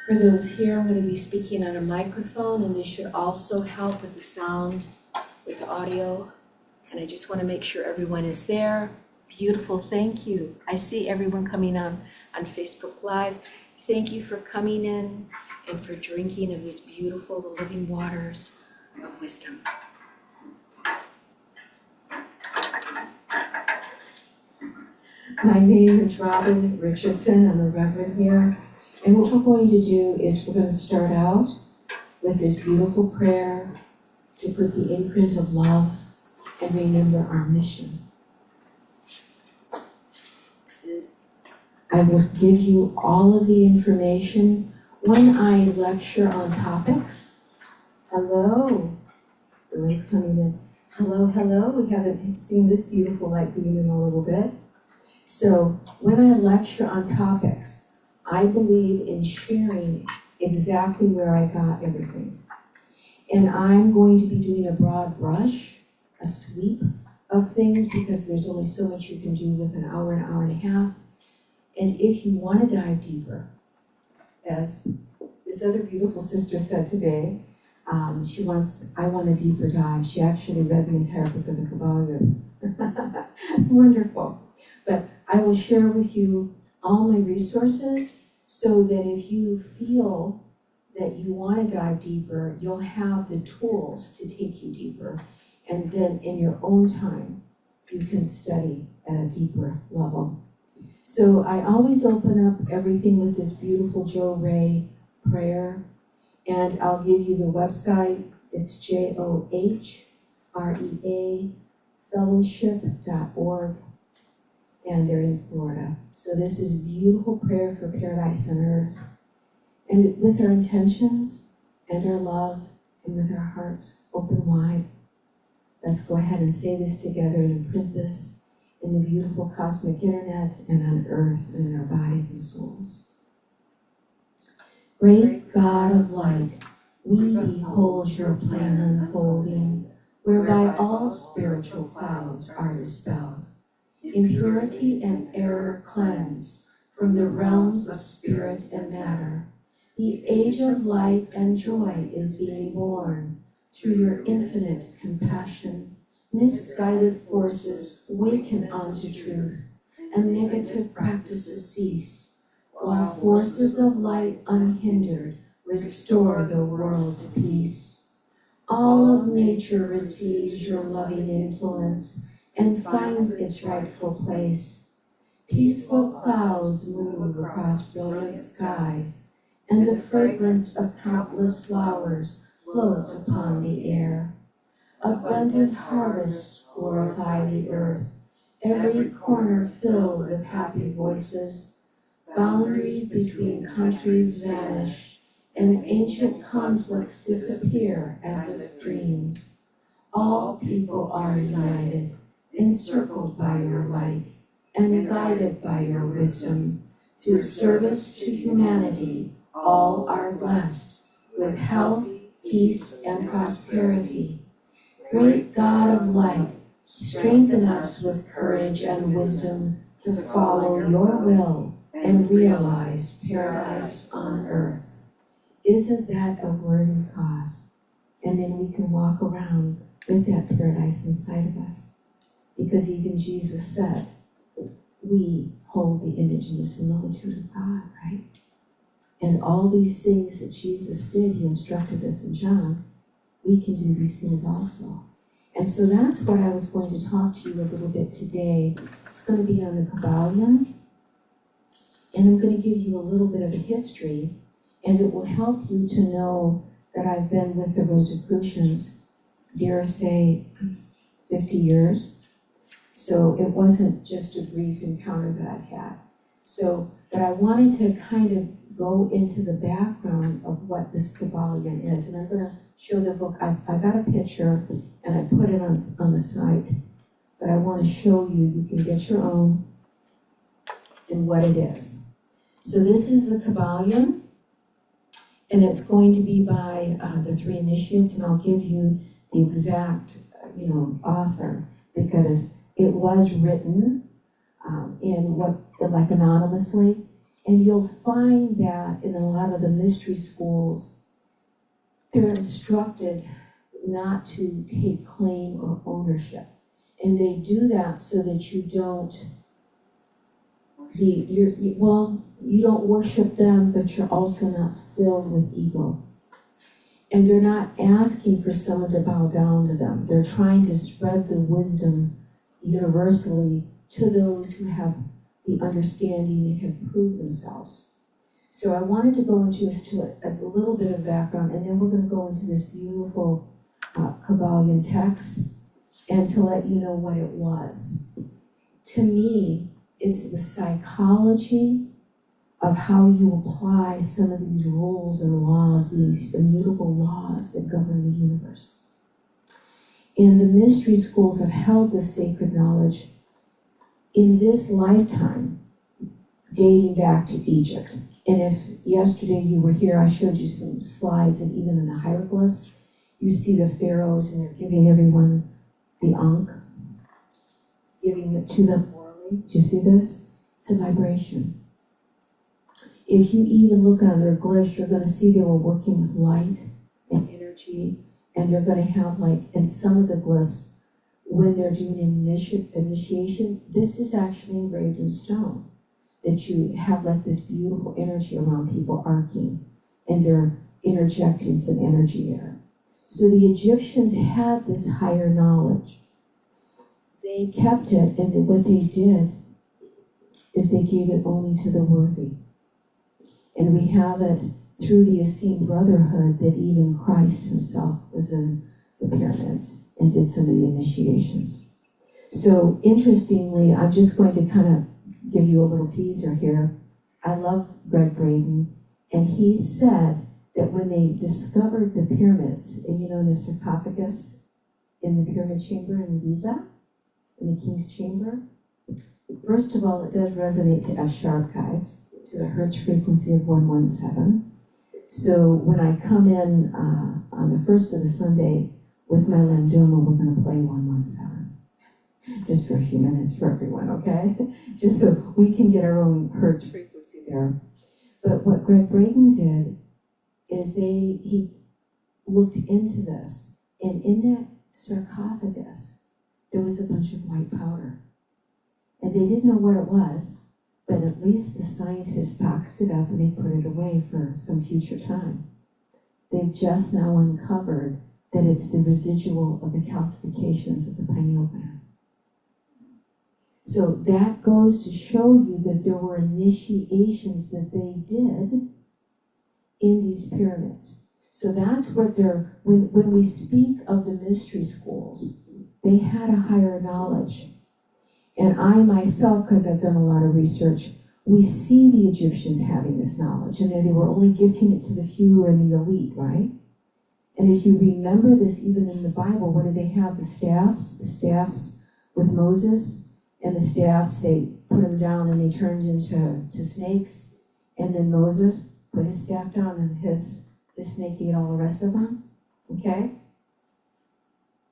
For those here, I'm going to be speaking on a microphone, and this should also help with the sound, with the audio. And I just want to make sure everyone is there. Beautiful, thank you. I see everyone coming on Facebook Live. Thank you for coming in and for drinking of these beautiful, the living waters of wisdom. My name is Robin Richardson. I'm a reverend here. And what we're going to do is we're going to start out with this beautiful prayer to put the imprint of love and remember our mission. I will give you all of the information when I lecture on topics. Hello, everyone's coming in. Hello, hello. We haven't seen this beautiful light beam in a little bit. So when I lecture on topics, I believe in sharing exactly where I got everything. And I'm going to be doing a broad brush, a sweep of things, because there's only so much you can do with an hour and a half. And if you want to dive deeper, as this other beautiful sister said today, I want a deeper dive. She actually read the entire book of the Kabbalah. Wonderful. But I will share with you all my resources so that if you feel that you want to dive deeper, you'll have the tools to take you deeper. And then in your own time, you can study at a deeper level. So I always open up everything with this beautiful Joe Ray prayer. And I'll give you the website. It's JOHREA fellowship.org. And they're in Florida. So this is a beautiful prayer for paradise on earth. And with our intentions and our love and with our hearts open wide, let's go ahead and say this together and imprint this in the beautiful cosmic internet and on earth and in our bodies and souls. Great God of light, we behold your plan unfolding, whereby all spiritual clouds are dispelled. Impurity and error cleansed from the realms of spirit and matter. The age of light and joy is being born through your infinite compassion. Misguided forces waken unto truth, and negative practices cease, while forces of light unhindered restore the world to peace. All of nature receives your loving influence and finds its rightful place. Peaceful clouds move across brilliant skies, and the fragrance of countless flowers floats upon the air. Abundant harvests glorify the earth, every corner filled with happy voices. Boundaries between countries vanish, and ancient conflicts disappear as if dreams. All people are united, encircled by your light, and guided by your wisdom. Through service to humanity, all are blessed with health, peace, and prosperity. Great God of light, strengthen us with courage and wisdom to follow your will and realize paradise on earth. Isn't that a worthy cause? And then we can walk around with that paradise inside of us. Because even Jesus said, we hold the image and the similitude of God, right? And all these things that Jesus did, he instructed us in John, we can do these things also. And so that's what I was going to talk to you a little bit today. It's going to be on the Kabbalion, and I'm going to give you a little bit of a history, and it will help you to know that I've been with the Rosicrucians, dare say, 50 years. So it wasn't just a brief encounter that I've had. So, but I wanted to kind of go into the background of what this Kabbalion is. And I'm going to show the book. I got a picture and I put it on the site. But I want to show you, you can get your own and what it is. So this is the Kabbalion. And it's going to be by the three initiates. And I'll give you the exact, author, because it was written in like anonymously, And you'll find that in a lot of the mystery schools, they're instructed not to take claim or ownership. And they do that so that you don't you don't worship them, but you're also not filled with ego. And they're not asking for someone to bow down to them. They're trying to spread the wisdom universally to those who have the understanding and have proved themselves. So I wanted to go into a little bit of background, and then we're going to go into this beautiful Kabbalion text, and to let you know what it was. To me, it's the psychology of how you apply some of these rules and laws, these immutable laws that govern the universe. And the mystery schools have held this sacred knowledge in this lifetime, dating back to Egypt. And if yesterday you were here, I showed you some slides, and even in the hieroglyphs, you see the pharaohs, and they're giving everyone the ankh, giving it to them orally. Do you see this? It's a vibration. If you even look on their glyphs, you're going to see they were working with light and energy, and they're going to have in some of the glyphs, when they're doing initiation, this is actually engraved in stone, that you have this beautiful energy around people arcing, and they're interjecting some energy there. So the Egyptians had this higher knowledge. They kept it, and what they did is they gave it only to the worthy. And we have it through the Essene Brotherhood that even Christ himself was in the pyramids and did some of the initiations. So interestingly, I'm just going to kind of give you a little teaser here. I love Greg Braden, and he said that when they discovered the pyramids, and in the sarcophagus in the pyramid chamber in Giza, in the king's chamber, first of all, it does resonate to F sharp, guys, to the Hertz frequency of 117. So when I come in on the first of the Sunday with my Lamdoma, we're going to play 117. Just for a few minutes for everyone, okay? Just so we can get our own Hertz frequency there. But what Greg Braden did is he looked into this, and in that sarcophagus, there was a bunch of white powder. And they didn't know what it was, but at least the scientists boxed it up and they put it away for some future time. They've just now uncovered that it's the residual of the calcifications of the pineal gland. So that goes to show you that there were initiations that they did in these pyramids. So that's what when we speak of the mystery schools, they had a higher knowledge. And I myself, because I've done a lot of research, we see the Egyptians having this knowledge, and they were only gifting it to the few and the elite, right? And if you remember this, even in the Bible, what did they have? The staffs with Moses, and the staffs, they put them down and they turned into snakes, and then Moses put his staff down, and his snake ate all the rest of them, okay?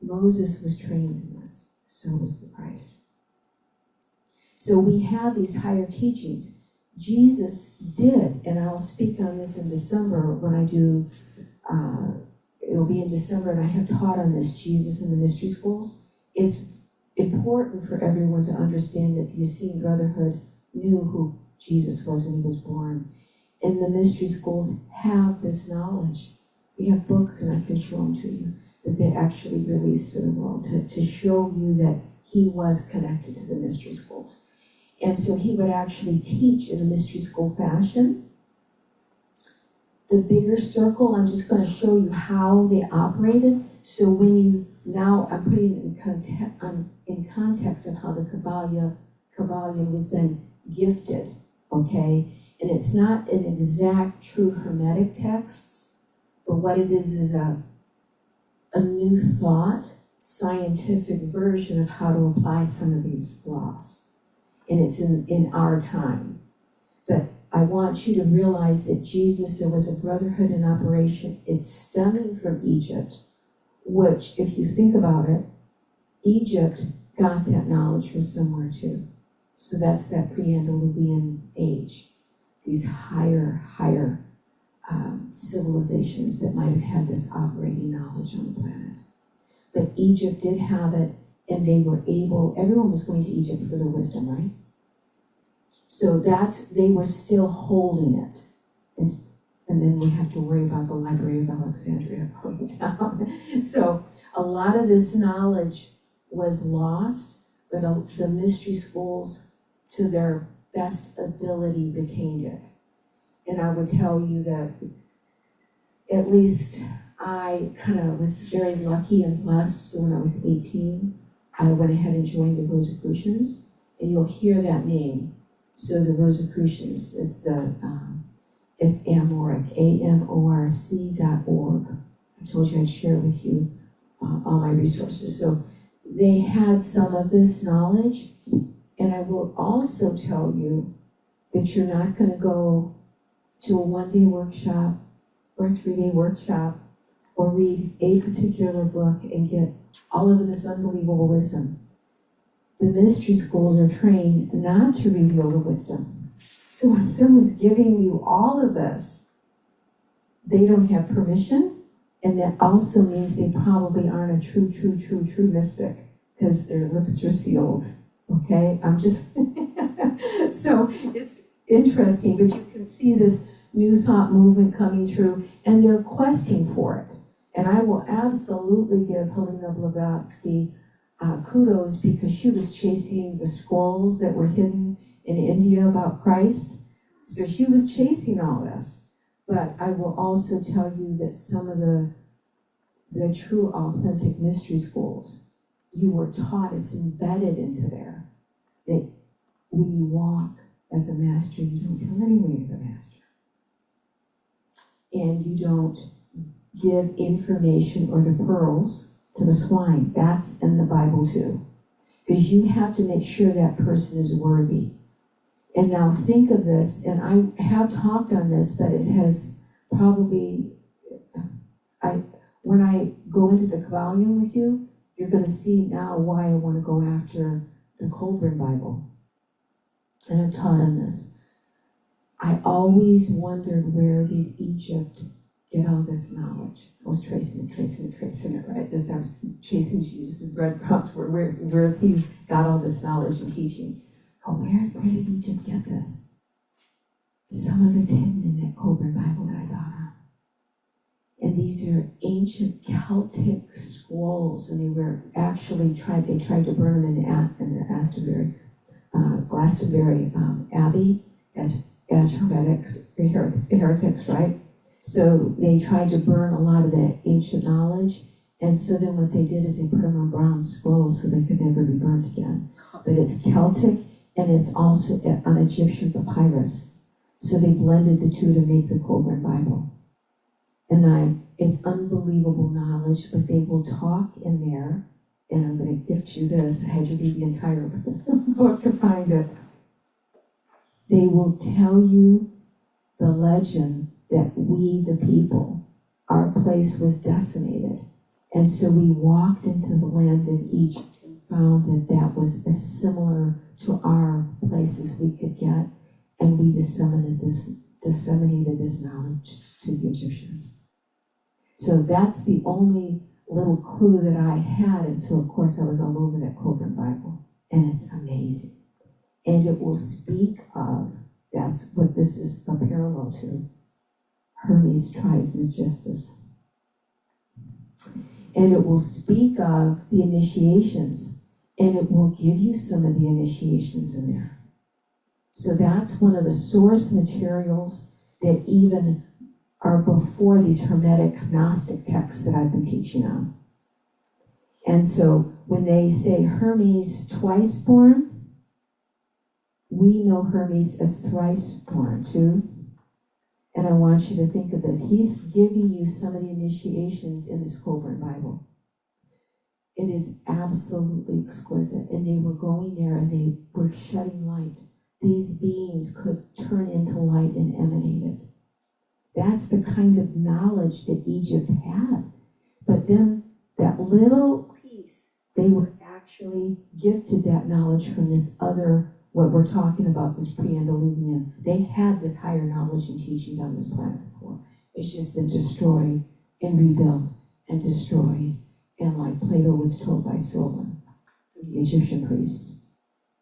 Moses was trained in this, so was the Christ. So we have these higher teachings. Jesus did, and I'll speak on this in December when I do, it'll be in December, and I have taught on this, Jesus in the mystery schools. It's important for everyone to understand that the Essene Brotherhood knew who Jesus was when he was born. And the mystery schools have this knowledge. We have books, and I can show them to you, that they actually released to the world to show you that he was connected to the mystery schools. And so he would actually teach in a mystery school fashion. The bigger circle, I'm just going to show you how they operated. So when you, now I'm putting it in context of how the Kabbalion was then gifted, okay? And it's not an exact true Hermetic texts, but what it is a new thought, scientific version of how to apply some of these laws. And it's in our time. But I want you to realize that Jesus, there was a brotherhood in operation. It's stemming from Egypt, which, if you think about it, Egypt got that knowledge from somewhere too. So that's that pre-Andaluvian age. these higher civilizations that might have had this operating knowledge on the planet. But Egypt did have it, and they were able, everyone was going to Egypt for their wisdom, right? So they were still holding it. And then we have to worry about the Library of Alexandria going down. So a lot of this knowledge was lost, but the mystery schools, to their best ability, retained it. And I would tell you that at least I kind of was very lucky and blessed. So when I was 18, I went ahead and joined the Rosicrucians, and you'll hear that name. So the Rosicrucians, it's Amorc, AMORC.org. I told you I'd share with you all my resources. So they had some of this knowledge, and I will also tell you that you're not going to go to a one-day workshop or a 3-day workshop or read a particular book and get all of this unbelievable wisdom. The ministry schools are trained not to reveal the wisdom. So when someone's giving you all of this, they don't have permission, and that also means they probably aren't a true mystic, because their lips are sealed. Okay? I'm just so it's interesting, but you can see this new thought movement coming through, and they're questing for it. And I will absolutely give Helena Blavatsky kudos, because she was chasing the scrolls that were hidden in India about Christ. So she was chasing all this. But I will also tell you that some of the true authentic mystery schools, you were taught, it's embedded into there, that when you walk as a master, you don't tell anyone you're the master. And you don't give information or the pearls to the swine. That's in the Bible too. Because you have to make sure that person is worthy. And now think of this, and I have talked on this, but it has probably, when I go into the Kabbalion with you, you're going to see now why I want to go after the Colburn Bible. And I've taught on this. I always wondered, where did Egypt get all this knowledge? I was tracing it, right? Just I was chasing Jesus' breadcrumbs. Where has he got all this knowledge and teaching? Oh, where did Egypt get this? Some of it's hidden in that Colburn Bible that I taught on. And these are ancient Celtic scrolls, and they were actually tried to burn them in the Glastonbury Abbey as heretics, right? So they tried to burn a lot of that ancient knowledge, and so then what they did is they put them on bronze scrolls so they could never be burnt again. But it's Celtic, and it's also on Egyptian papyrus. So they blended the two to make the Colburn Bible. And it's unbelievable knowledge, but they will talk in there, and I'm going to gift you this. I had to read the entire book to find it. They will tell you the legend that we, the people, our place was decimated. And so we walked into the land of Egypt and found that that was as similar to our place as we could get, and we disseminated this knowledge to the Egyptians. So that's the only little clue that I had, and so of course I was all over that Colburn Bible, and it's amazing. And it will speak of, that's what this is a parallel to, Hermes Trismegistus. And it will speak of the initiations, and it will give you some of the initiations in there. So that's one of the source materials that even are before these Hermetic Gnostic texts that I've been teaching on. And so when they say Hermes twice born, we know Hermes as thrice born too. And I want you to think of this. He's giving you some of the initiations in this Colburn Bible. It is absolutely exquisite. And they were going there and they were shedding light. These beings could turn into light and emanate it. That's the kind of knowledge that Egypt had. But then that little piece, they were actually gifted that knowledge from this other what we're talking about, this pre-Andaluvian, they had this higher knowledge and teachings on this planet before. It's just been destroyed and rebuilt and destroyed. And like Plato was told by Solon, the Egyptian priests,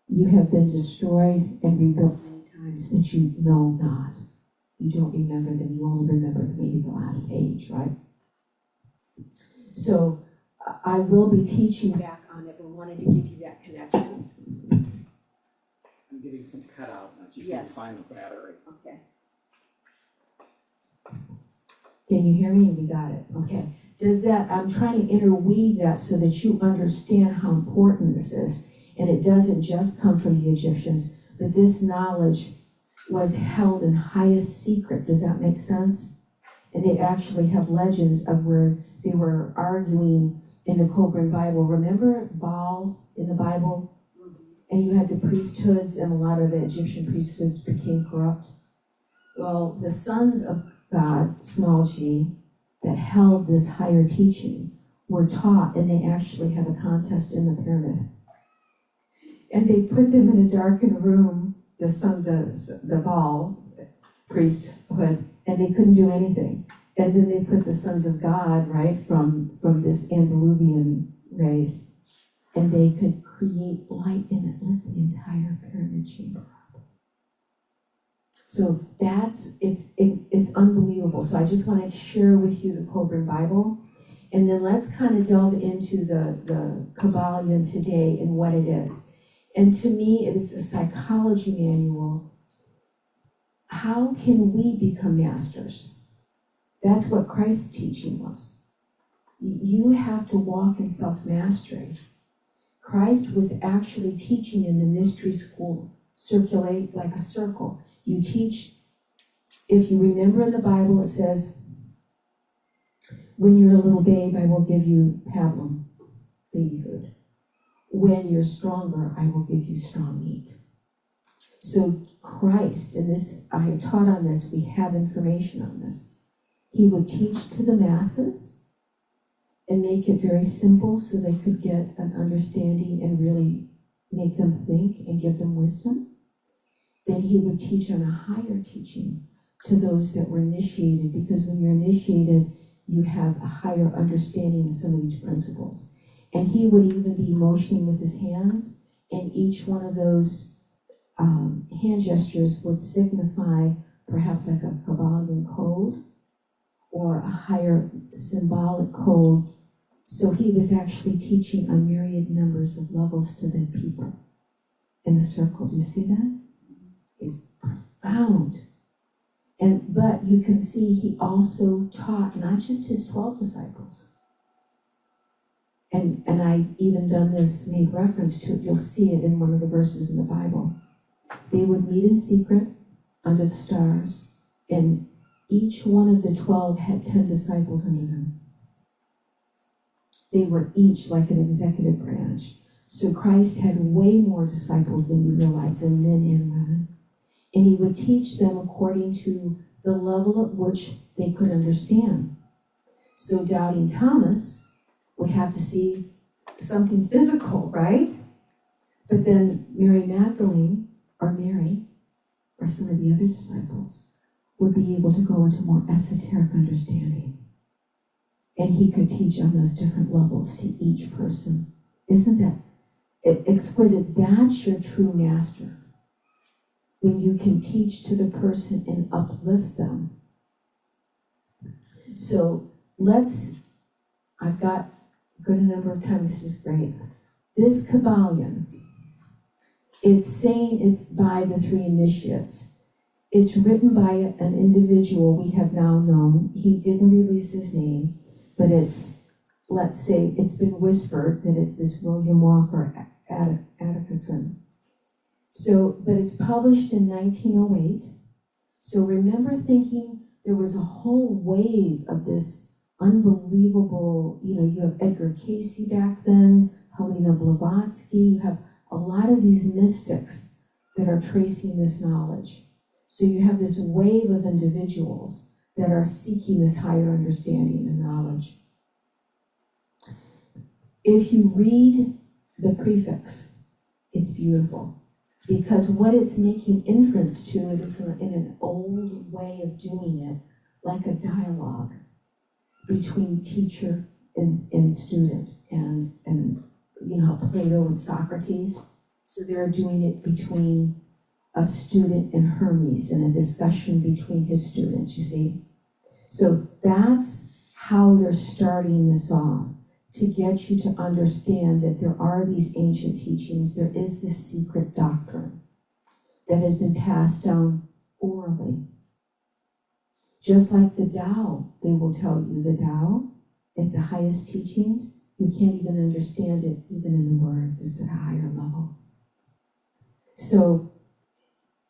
you have been destroyed and rebuilt many times that you know not. You don't remember them. You only remember maybe the last age, right? So I will be teaching back on it, but wanted to give you that connection. I'm getting some cutout. I just Yes. find the battery. Okay. Can you hear me? We got it. Okay. Does that, I'm trying to interweave that so that you understand how important this is. And it doesn't just come from the Egyptians, but this knowledge was held in highest secret. Does that make sense? And they actually have legends of where they were arguing in the Kogan Bible. Remember Baal in the Bible? And you had the priesthoods, and a lot of the Egyptian priesthoods became corrupt. Well, the sons of God, small g, that held this higher teaching were taught, and they actually had a contest in the pyramid. And they put them in a darkened room, the Baal priesthood, and they couldn't do anything. And then they put the sons of God, right, from this Andaluvian race, and they could create light in it, lit the entire pyramid chamber up. So it's unbelievable. So I just want to share with you the Kogan Bible, and then let's kind of delve into the Kabbalion today and what it is. And to me, it is a psychology manual. How can we become masters? That's what Christ's teaching was. You have to walk in self-mastery. Christ was actually teaching in the mystery school, circulate like a circle. You teach, if you remember in the Bible, it says, when you're a little babe, I will give you pablum, baby food. When you're stronger, I will give you strong meat. So Christ, and this, I have taught on this, we have information on this. He would teach to the masses and make it very simple so they could get an understanding and really make them think and give them wisdom. Then he would teach on a higher teaching to those that were initiated, because when you're initiated, you have a higher understanding of some of these principles. And he would even be motioning with his hands, and each one of those hand gestures would signify perhaps like a Kabbalion code or a higher symbolic code. So he was actually teaching on myriad numbers of levels to the people in the circle. Do you see that? It's profound. But you can see he also taught not just his 12 disciples. And I even done this, made reference to it. You'll see it in one of the verses in the Bible. They would meet in secret under the stars, and each one of the 12 had 10 disciples under them. They were each like an executive branch. So Christ had way more disciples than you realize, and men and women. And he would teach them according to the level at which they could understand. So doubting Thomas would have to see something physical, right? But then Mary Magdalene, or Mary, or some of the other disciples, would be able to go into more esoteric understanding. And he could teach on those different levels to each person. Isn't that exquisite? That's your true master. When you can teach to the person and uplift them. So I've got a good number of time. This is great. This Kabbalion, it's saying it's by the three initiates. It's written by an individual we have now known. He didn't release his name, but let's say it's been whispered that it's this William Walker Atkinson. So, but it's published in 1908. So remember thinking there was a whole wave of this unbelievable, you have Edgar Cayce back then, Helena Blavatsky, you have a lot of these mystics that are tracing this knowledge. So you have this wave of individuals that are seeking this higher understanding and knowledge. If you read the prefix, it's beautiful. Because what it's making inference to is in an old way of doing it, like a dialogue between teacher and student, and you know, Plato and Socrates. So they're doing it between a student and Hermes, in a discussion between his students, you see. So that's how they're starting this off, to get you to understand that there are these ancient teachings, there is this secret doctrine that has been passed down orally. Just like the Tao, they will tell you the Tao, at the highest teachings, you can't even understand it even in the words, it's at a higher level. So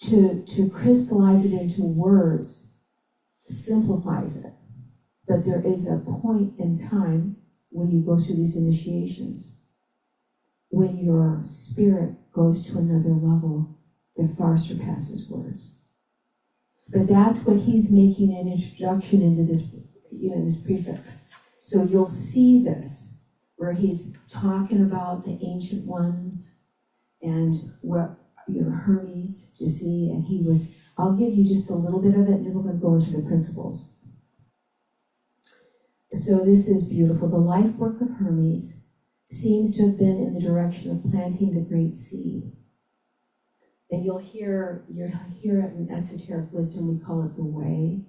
to crystallize it into words simplifies it. But there is a point in time when you go through these initiations, when your spirit goes to another level that far surpasses words. But that's what he's making an introduction into this, you know, this prefix. So you'll see this, where he's talking about the ancient ones and what, you know, Hermes, you see, and he was, I'll give you just a little bit of it, and then we're going to go into the principles. So this is beautiful. The life work of Hermes seems to have been in the direction of planting the great seed. And you'll hear it in esoteric wisdom, we call it the way,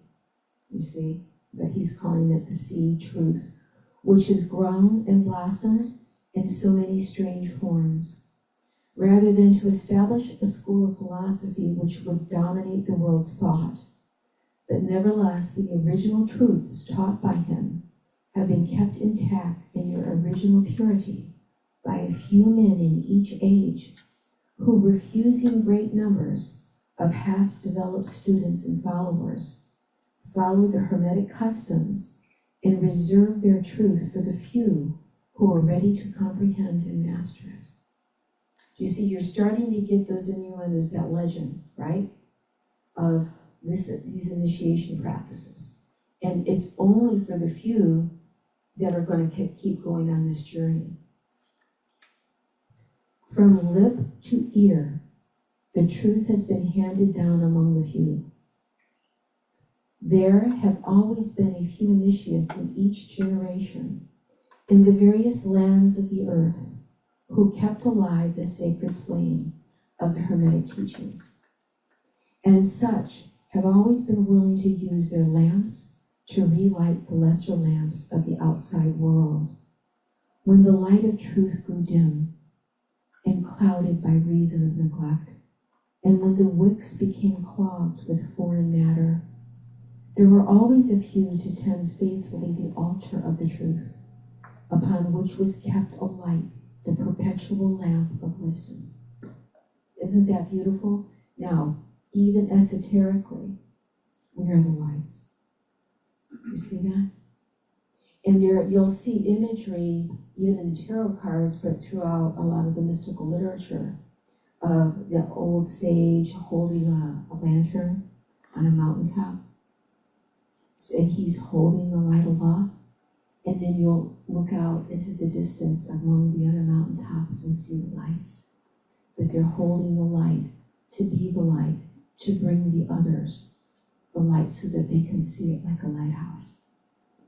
you see, but he's calling it the seed, truth, which has grown and blossomed in so many strange forms. Rather than to establish a school of philosophy which would dominate the world's thought, but nevertheless the original truths taught by him have been kept intact in their original purity by a few men in each age, who, refusing great numbers of half-developed students and followers, followed the Hermetic customs and reserved their truth for the few who are ready to comprehend and master it. You see, you're starting to get those innuendos, that legend, right, of these initiation practices. And it's only for the few that are going to keep going on this journey. From lip to ear, the truth has been handed down among the few. There have always been a few initiates in each generation, in the various lands of the earth, who kept alive the sacred flame of the Hermetic teachings. And such have always been willing to use their lamps to relight the lesser lamps of the outside world, when the light of truth grew dim and clouded by reason of neglect, and when the wicks became clogged with foreign matter. There were always a few to tend faithfully the altar of the truth, upon which was kept alight the perpetual lamp of wisdom. Isn't that beautiful? Now, even esoterically, we are the lights. You see that? And there, you'll see imagery, even in the tarot cards, but throughout a lot of the mystical literature, of the old sage holding a lantern on a mountaintop. And he's holding the light aloft. And then you'll look out into the distance among the other mountaintops and see the lights. But they're holding the light to be the light, to bring the others the light so that they can see it like a lighthouse.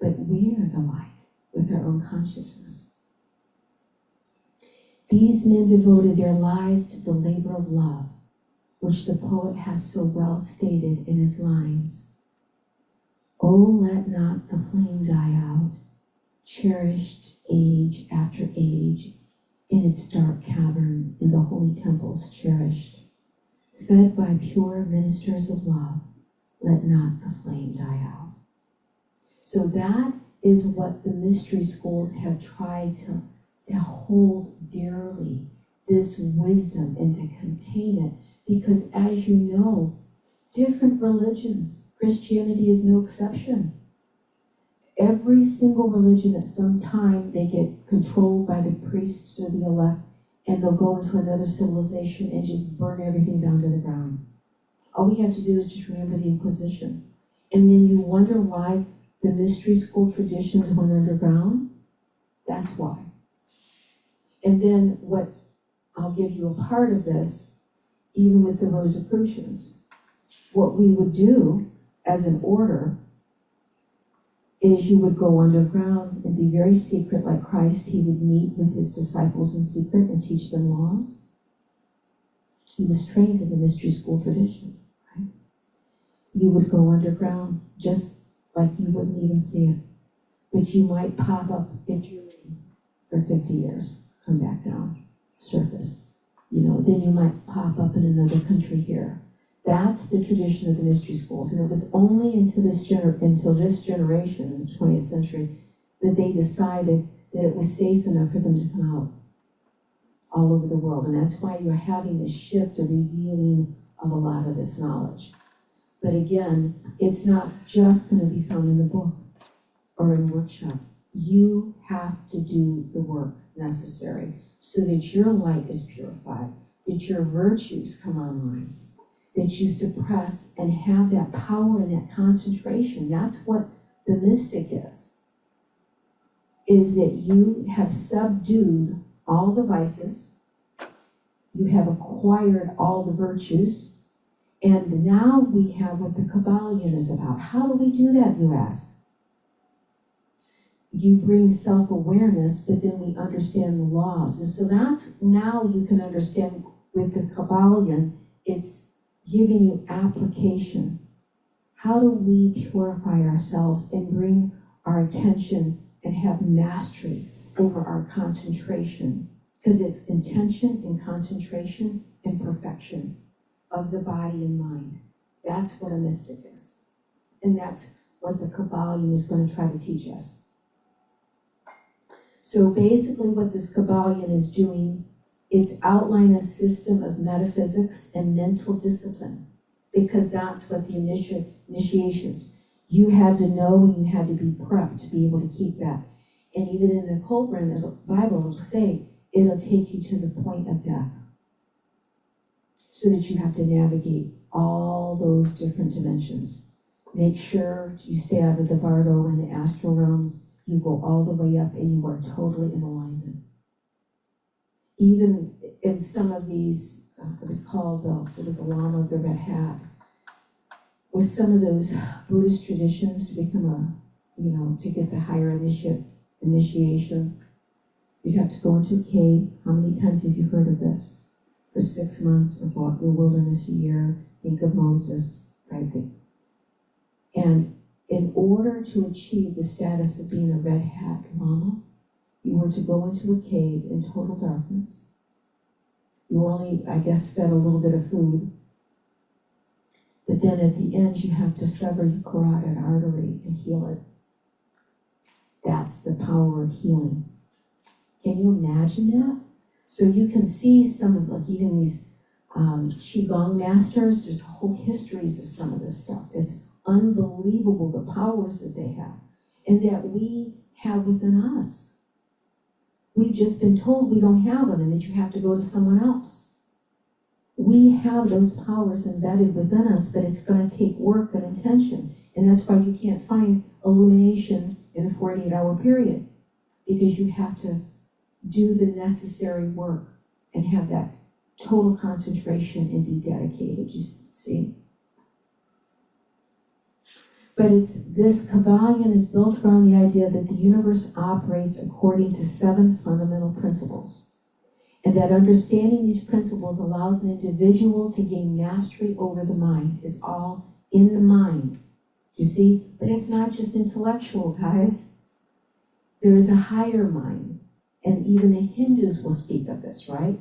But we are the light with our own consciousness. These men devoted their lives to the labor of love, which the poet has so well stated in his lines. Oh, let not the flame die out, cherished age after age, in its dark cavern in the holy temples cherished. Fed by pure ministers of love, let not the flame die out. So that is what the mystery schools have tried to hold dearly, this wisdom, and to contain it. Because as you know, different religions, Christianity is no exception. Every single religion at some time, they get controlled by the priests or the elect, and they'll go into another civilization and just burn everything down to the ground. All we have to do is just remember the Inquisition. And then you wonder why the mystery school traditions went underground. That's why. And then what, I'll give you a part of this, even with the Rosicrucians. What we would do as an order is you would go underground and be very secret like Christ. He would meet with his disciples in secret and teach them laws. He was trained in the mystery school tradition, right? You would go underground just like you wouldn't even see it. But you might pop up in Germany for 50 years, come back down, surface. Then you might pop up in another country here. That's the tradition of the mystery schools. And it was only until this generation, in the 20th century, that they decided that it was safe enough for them to come out all over the world. And that's why you're having this shift, a revealing of a lot of this knowledge. But again, it's not just going to be found in the book or in workshop. You have to do the work necessary so that your light is purified, that your virtues come online, that you suppress and have that power and that concentration. That's what the mystic is that you have subdued all the vices, you have acquired all the virtues, and now we have what the Kabbalion is about. How do we do that, you ask? You bring self-awareness, but then we understand the laws. And so that's, now you can understand with the Kabbalion, it's giving you application. How do we purify ourselves and bring our attention and have mastery over our concentration? Because it's intention and concentration and perfection of the body and mind. That's what a mystic is. And that's what the Kabbalion is going to try to teach us. So basically what this Kabbalion is doing, it's outlining a system of metaphysics and mental discipline, because that's what the initiations, you had to know and you had to be prepped to be able to keep that. And even in the Kolbrin Bible, it'll say, it'll take you to the point of death, so that you have to navigate all those different dimensions. Make sure you stay out of the Bardo and the astral realms. You go all the way up and you are totally in alignment. Even in some of these, it was a Lama of the Red Hat. With some of those Buddhist traditions to become to get the higher initiation, you have to go into a cave. How many times have you heard of this? For 6 months, or walk the wilderness a year. Think of Moses, right? And in order to achieve the status of being a Red Hat Lama, you were to go into a cave in total darkness. You only, fed a little bit of food. But then at the end, you have to sever your carotid artery and heal it. That's the power of healing. Can you imagine that? So you can see some of, even these Qigong masters, there's whole histories of some of this stuff. It's unbelievable the powers that they have and that we have within us. We've just been told we don't have them and that you have to go to someone else. We have those powers embedded within us, but it's going to take work and intention. And that's why you can't find illumination in a 48-hour period, because you have to do the necessary work and have that total concentration and be dedicated, you see? But this Kabbalion is built around the idea that the universe operates according to 7 fundamental principles, and that understanding these principles allows an individual to gain mastery over the mind. It's all in the mind, you see? But it's not just intellectual, guys. There is a higher mind, and even the Hindus will speak of this, right?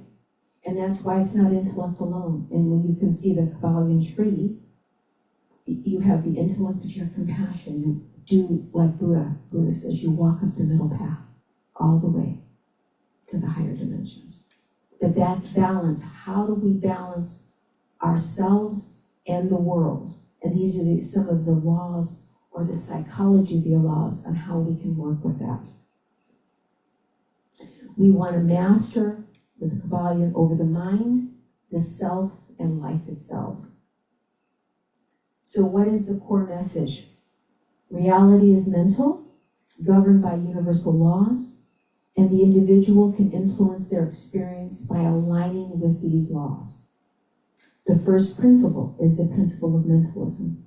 And that's why it's not intellect alone. And when you can see the Kabbalion tree, you have the intellect, but you have compassion. You do like Buddha says, you walk up the middle path all the way to the higher dimensions. But that's balance. How do we balance ourselves and the world? And these are some of the laws, or the psychology of the laws, on how we can work with that. We want to master with the Kabbalion over the mind, the self, and life itself. So what is the core message? Reality is mental, governed by universal laws, and the individual can influence their experience by aligning with these laws. The first principle is the principle of mentalism.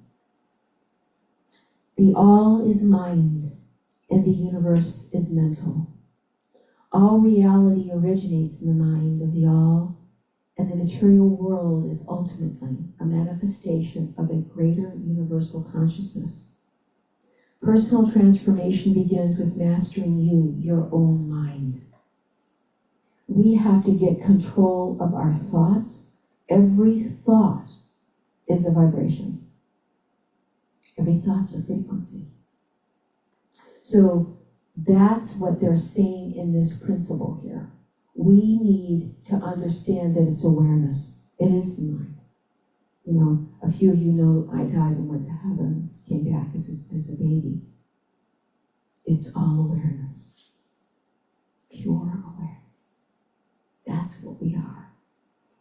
The all is mind, and the universe is mental. All reality originates in the mind of the all, and the material world is ultimately a manifestation of a greater universal consciousness. Personal transformation begins with mastering you, your own mind. We have to get control of our thoughts. Every thought is a vibration. Every thought's a frequency. So that's what they're saying in this principle here. We need to understand that it's awareness. It is the mind. You know, a few of you know I died and went to heaven, came back as a baby. It's all awareness. Pure awareness. That's what we are.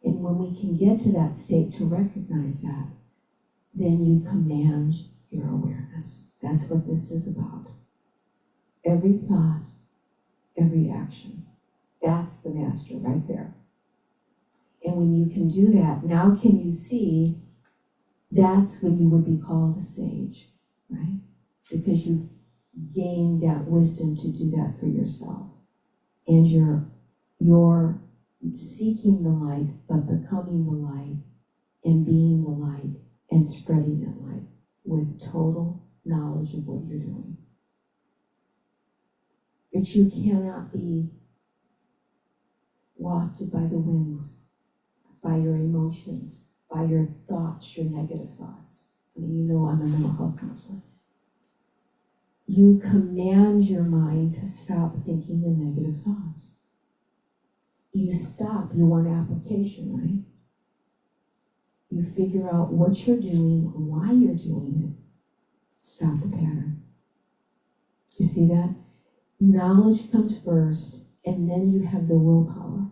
And when we can get to that state to recognize that, then you command your awareness. That's what this is about. Every thought, every action. That's the master right there. And when you can do that, now can you see, that's when you would be called a sage, right? Because you've gained that wisdom to do that for yourself. And you're seeking the light, but becoming the light, and being the light, and spreading that light with total knowledge of what you're doing. But you cannot be wafted by the winds, by your emotions, by your thoughts, your negative thoughts. I mean, you know I'm a mental health counselor. You command your mind to stop thinking the negative thoughts. You stop, you want application, right? You figure out what you're doing, why you're doing it. Stop the pattern. You see that? Knowledge comes first, and then you have the willpower.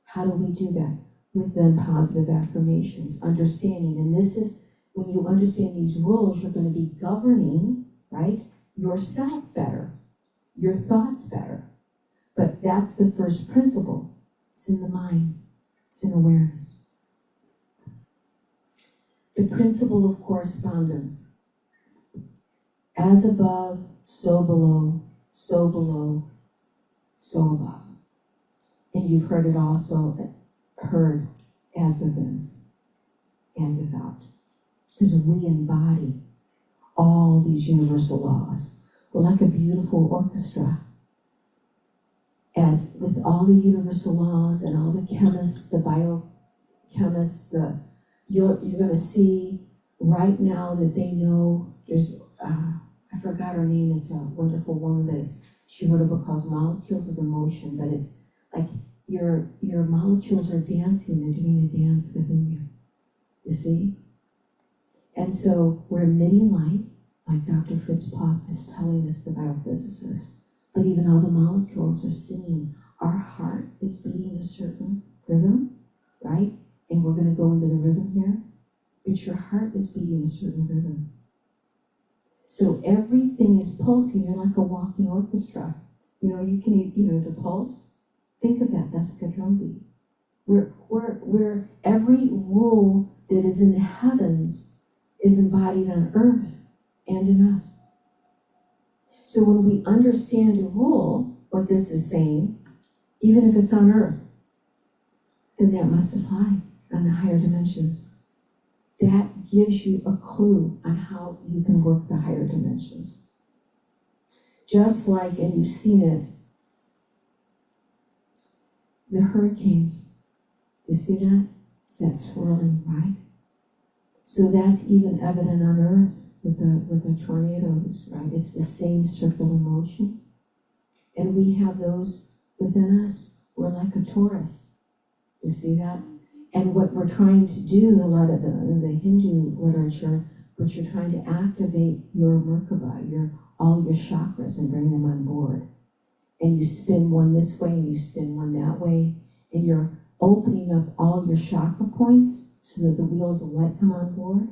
How do we do that? With then positive affirmations, understanding. And this is, when you understand these rules, you're going to be governing, right, yourself better, your thoughts better. But that's the first principle. It's in the mind. It's in awareness. The principle of correspondence. As above, so below, so below, so above. And you've heard it also, heard as within and without. Because we embody all these universal laws. We're like a beautiful orchestra. As with all the universal laws and all the chemists, the biochemists, you're going to see right now that they know. There's, I forgot her name, it's a wonderful woman she wrote a book called Molecules of Emotion, but it's like your molecules are dancing, they're doing a dance within you. You see? And so we're emitting light, like Dr. Fritz Popp is telling us, the biophysicist. But even all the molecules are singing. Our heart is beating a certain rhythm, right? And we're going to go into the rhythm here. But your heart is beating a certain rhythm. So everything is pulsing. You're like a walking orchestra. You know, you can, the pulse. Think of that. That's like a drum beat. We're every rule that is in the heavens is embodied on earth and in us. So when we understand a rule, what this is saying, even if it's on earth, then that must apply on the higher dimensions. That gives you a clue on how you can work the higher dimensions. Just like, and you've seen it, the hurricanes. Do you see that? It's that swirling, right? So that's even evident on earth with the tornadoes, right? It's the same circular motion. And we have those within us. We're like a Taurus. Do you see that? And what we're trying to do, a lot of in the Hindu literature, but you're trying to activate your Merkaba, all your chakras, and bring them on board. And you spin one this way, and you spin one that way, and you're opening up all your chakra points so that the wheels of light come on board.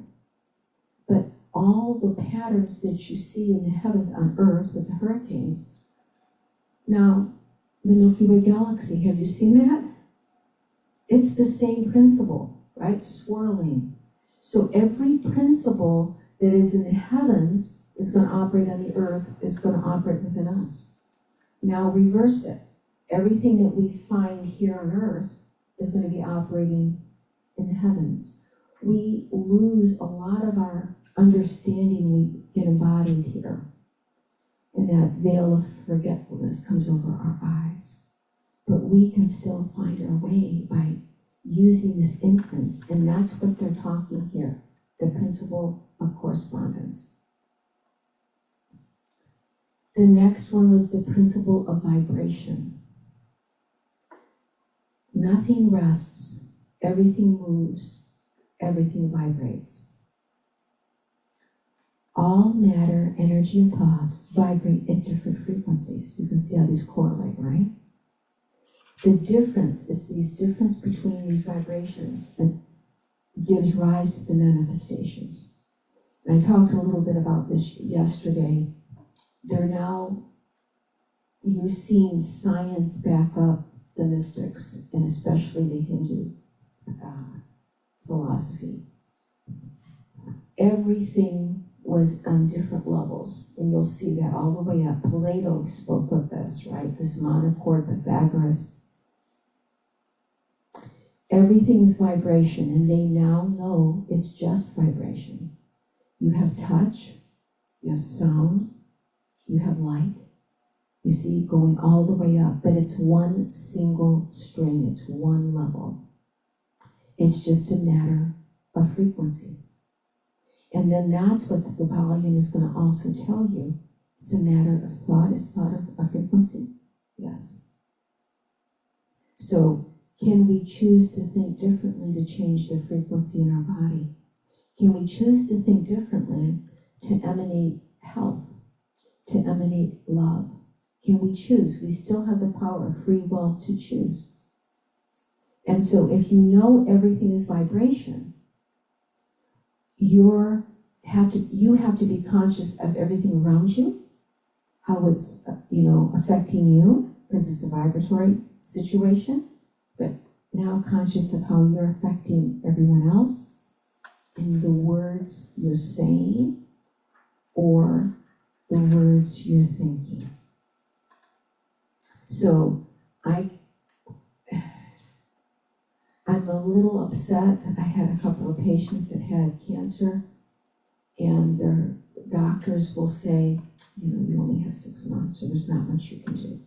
But all the patterns that you see in the heavens on Earth with the hurricanes, now, the Milky Way galaxy, have you seen that? It's the same principle. right? Swirling. So every principle that is in the heavens is going to operate on the earth, is going to operate within us. Now reverse it. Everything that we find here on earth is going to be operating in the heavens. We lose a lot of our understanding we get embodied here. And that veil of forgetfulness comes over our eyes. But we can still find our way by using this inference, and that's what they're talking here, the principle of correspondence. The next one was the principle of vibration. Nothing rests, everything moves, everything vibrates. All matter, energy, and thought vibrate at different frequencies. You can see how these correlate, right? The difference, it's these difference between these vibrations that gives rise to the manifestations. And I talked a little bit about this yesterday. You're seeing science back up the mystics, and especially the Hindu philosophy. Everything was on different levels, and you'll see that all the way up. Plato spoke of this, right? This monochord Pythagoras. Everything's vibration, and they now know it's just vibration. You have touch, you have sound, you have light. You see, going all the way up, but it's one single string, it's one level. It's just a matter of frequency. And then that's what the volume is going to also tell you. It's a matter of thought. Is thought a frequency? Yes. So, can we choose to think differently to change the frequency in our body? Can we choose to think differently to emanate health, to emanate love? Can we choose? We still have the power of free will to choose. And so if you know everything is vibration, you have to be conscious of everything around you, how it's affecting you, because it's a vibratory situation, but now conscious of how you're affecting everyone else in the words you're saying or the words you're thinking. So I'm a little upset. I had a couple of patients that had cancer, and their doctors will say, you only have 6 months, so there's not much you can do.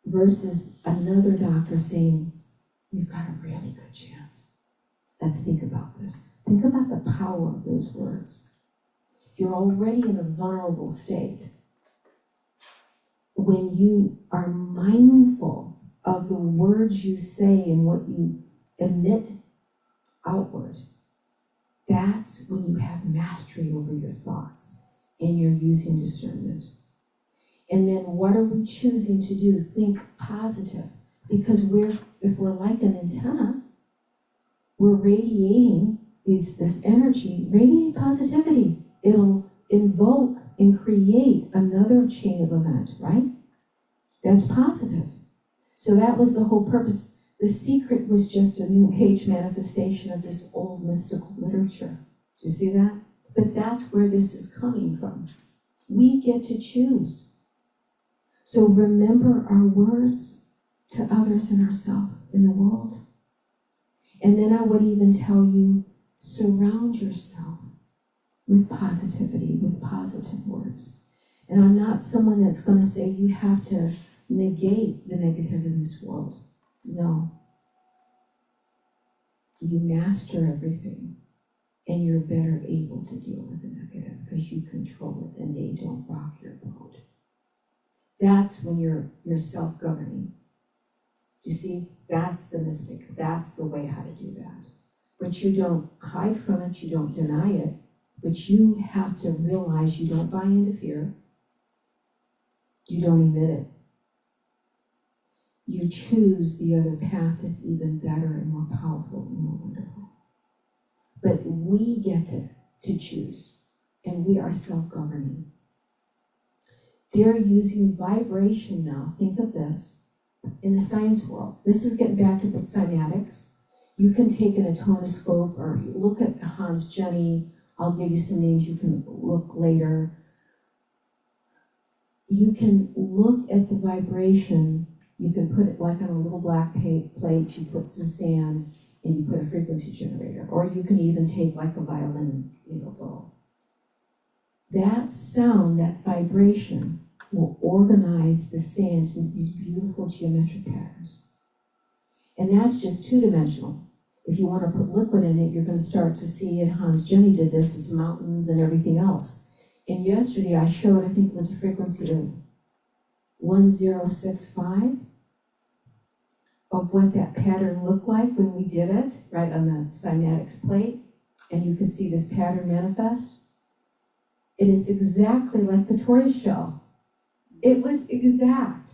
Versus another doctor saying, you've got a really good chance. Let's think about this. Think about the power of those words. You're already in a vulnerable state. When you are mindful of the words you say and what you emit outward, that's when you have mastery over your thoughts and you're using discernment. And then what are we choosing to do? Think positive. Because if we're like an antenna, we're radiating this energy, radiate positivity. It'll invoke and create another chain of event, right? That's positive. So that was the whole purpose. The secret was just a New Age manifestation of this old mystical literature. Do you see that? But that's where this is coming from. We get to choose. So remember our words to others and ourselves in the world. And then I would even tell you, surround yourself with positivity, with positive words. And I'm not someone that's going to say you have to negate the negative in this world. No. You master everything, and you're better able to deal with the negative because you control it and they don't rock your boat. That's when you're self-governing. You see, that's the mystic. That's the way how to do that. But you don't hide from it, you don't deny it, but you have to realize you don't buy into fear. You don't emit it. You choose the other path that's even better and more powerful and more wonderful. But we get to choose, and we are self-governing. They're using vibration now. Think of this in the science world. This is getting back to the cymatics. You can take an atonoscope or look at Hans Jenny. I'll give you some names you can look later. You can look at the vibration. You can put it like on a little black plate, you put some sand, and you put a frequency generator. Or you can even take like a violin, bow. That sound, that vibration, will organize the sand into these beautiful geometric patterns. And that's just two-dimensional. If you want to put liquid in it, you're going to start to see, and Hans Jenny did this, it's mountains and everything else. And yesterday I showed, I think it was a frequency of 1065 of what that pattern looked like when we did it, right on the cymatics plate. And you could see this pattern manifest. It is exactly like the tortoise shell. It was exact.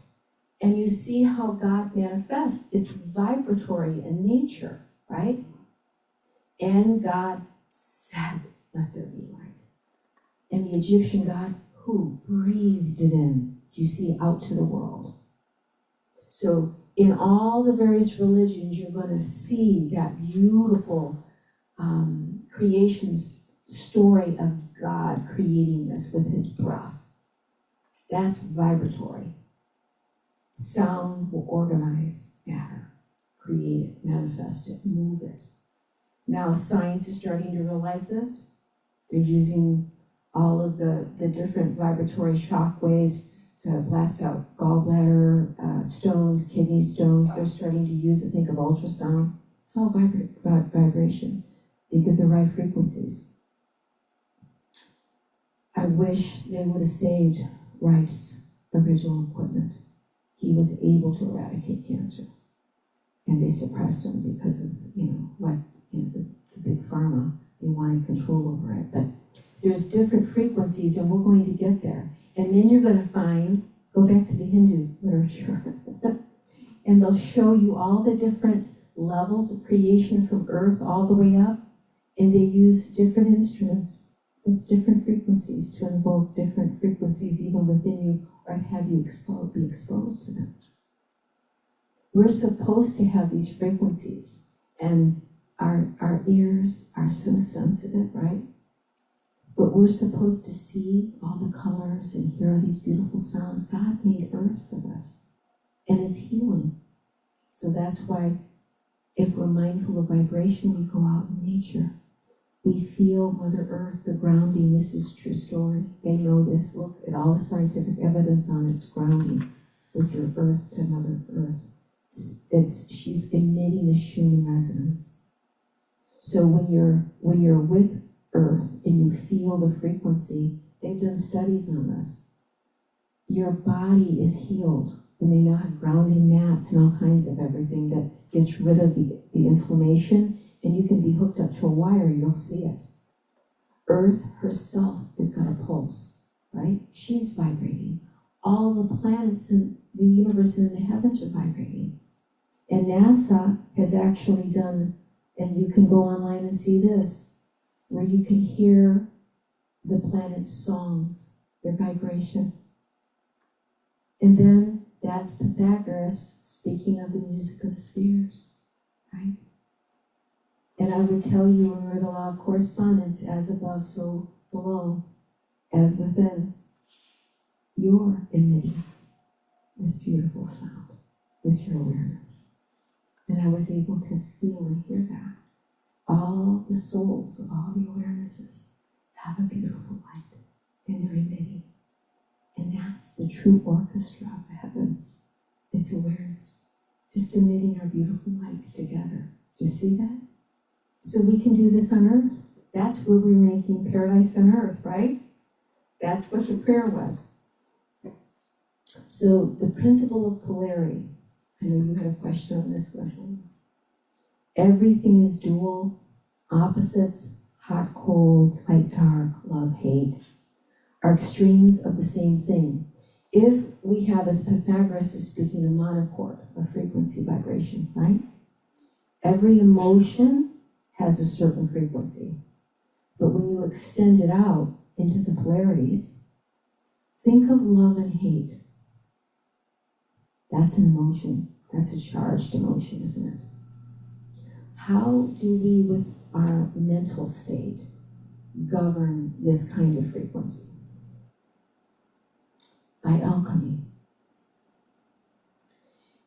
And you see how God manifests. It's vibratory in nature, right? And God said, let there be light. And the Egyptian God who breathed it in, you see, out to the world. So in all the various religions, you're going to see that beautiful creation's story of God creating this with his breath. That's vibratory. Sound will organize matter, create it, manifest it, move it. Now science is starting to realize this. They're using all of the different vibratory shock waves to blast out gallbladder stones, kidney stones. They're starting to use it. Think of ultrasound. It's all vibration. Think of the right frequencies. I wish they would have saved Rice's original equipment. He was able to eradicate cancer. And they suppressed him because of, the big pharma. They wanted control over it. But there's different frequencies, and we're going to get there. And then you're going to find, go back to the Hindu literature, and they'll show you all the different levels of creation from Earth all the way up, and they use different instruments. It's different frequencies to invoke different frequencies even within you, or have you be exposed to them. We're supposed to have these frequencies, and our ears are so sensitive, right? But we're supposed to see all the colors and hear all these beautiful sounds. God made Earth for this, and it's healing. So that's why if we're mindful of vibration, we go out in nature. We feel Mother Earth, the grounding. This is a true story. They know this. Look at all the scientific evidence on its grounding with your Earth to Mother Earth. She's emitting a Schumann resonance. So when you're with Earth and you feel the frequency, they've done studies on this. Your body is healed when they now have grounding mats and all kinds of everything that gets rid of the inflammation, and you can be hooked up to a wire, you'll see it. Earth herself has got a pulse, right? She's vibrating. All the planets in the universe and in the heavens are vibrating. And NASA has actually done, and you can go online and see this, where you can hear the planet's songs, their vibration. And then that's Pythagoras speaking of the music of the spheres, right? And I would tell you, remember the law of correspondence, as above, so below, as within. You're emitting this beautiful sound with your awareness. And I was able to feel and hear that. All the souls of all the awarenesses have a beautiful light, and they're emitting. And that's the true orchestra of the heavens. It's awareness, just emitting our beautiful lights together. Do you see that? So we can do this on Earth. That's where we're making paradise on Earth, right? That's what the prayer was. So the principle of polarity. I know you had a question on this one. Everything is dual, opposites, hot, cold, light, dark, love, hate, are extremes of the same thing. If we have, as Pythagoras is speaking, a monochord, a frequency vibration, right? Every emotion has a certain frequency. But when you extend it out into the polarities, think of love and hate. That's an emotion. That's a charged emotion, isn't it? How do we, with our mental state, govern this kind of frequency? By alchemy.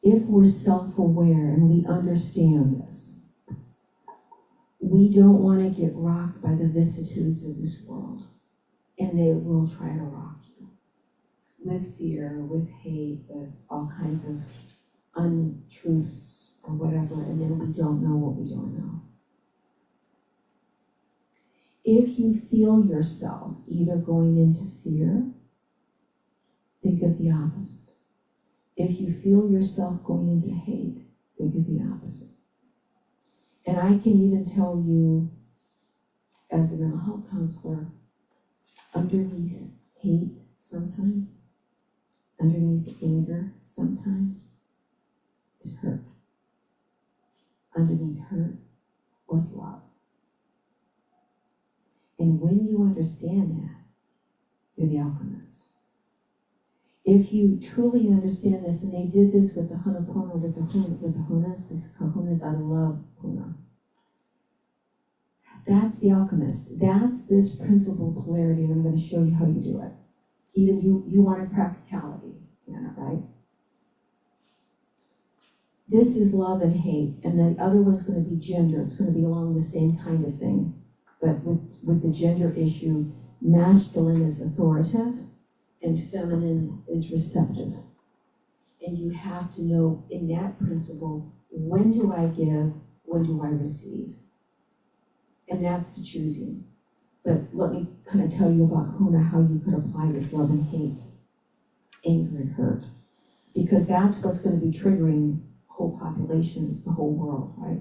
If we're self-aware and we understand this, we don't want to get rocked by the vicissitudes of this world. And they will try to rock you. With fear, with hate, with all kinds of untruths or whatever, and then we don't know what we don't know. If you feel yourself either going into fear, think of the opposite. If you feel yourself going into hate, think of the opposite. And I can even tell you, as a mental health counselor, underneath hate sometimes, underneath anger sometimes, is hurt. Underneath hurt was love. And when you understand that, you're the alchemist. If you truly understand this, and they did this with the Ho'oponopono, with the Hunas, this kahunas, I love Huna. That's the alchemist. That's this principle polarity, and I'm going to show you how you do it. Even you wanted practicality, Anna, right? This is love and hate, and the other one's going to be gender. It's going to be along the same kind of thing. But with the gender issue, masculine is authoritative, and feminine is receptive. And you have to know in that principle, when do I give, when do I receive? And that's the choosing. But let me kind of tell you about Huna, how you could apply this love and hate, anger and hurt. Because that's what's going to be triggering whole populations, the whole world, right?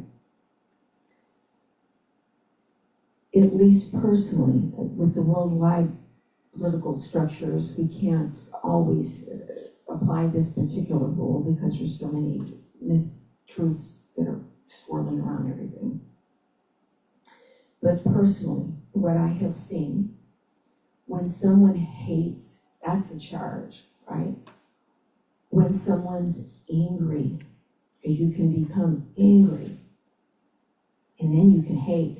At least personally, with the worldwide political structures, we can't always apply this particular rule because there's so many mistruths that are swirling around everything. But personally, what I have seen, when someone hates, that's a charge, right? When someone's angry, because you can become angry, and then you can hate.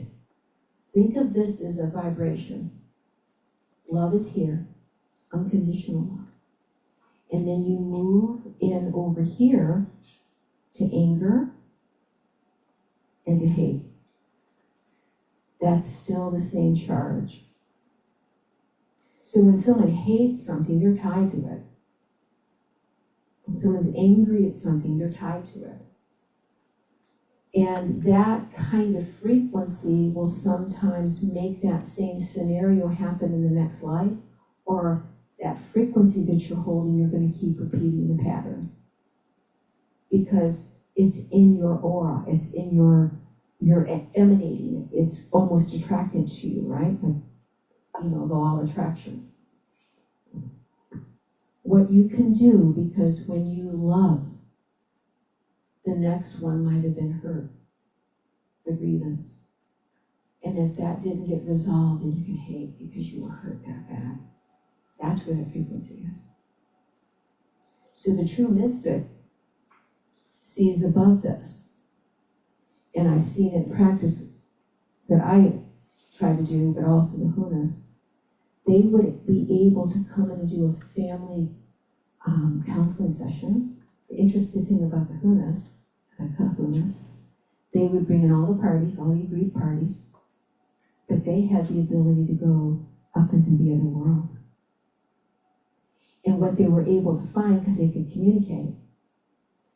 Think of this as a vibration. Love is here, unconditional love. And then you move in over here to anger and to hate. That's still the same charge. So when someone hates something, they're tied to it. When someone's angry at something, they're tied to it. And that kind of frequency will sometimes make that same scenario happen in the next life, or that frequency that you're holding, you're going to keep repeating the pattern. Because it's in your aura, it's in you're emanating, it's almost attracted to you, right? Like, the law of attraction. What you can do, because when you love, the next one might have been hurt, the grievance. And if that didn't get resolved, then you can hate because you were hurt that bad. That's where the frequency is. So the true mystic sees above this. And I've seen it in practice that I try to do, but also the Hunas. They would be able to come in and do a family counseling session. The interesting thing about the Hunas, they would bring in all the parties, all the agreed parties, but they had the ability to go up into the other world. And what they were able to find, because they could communicate,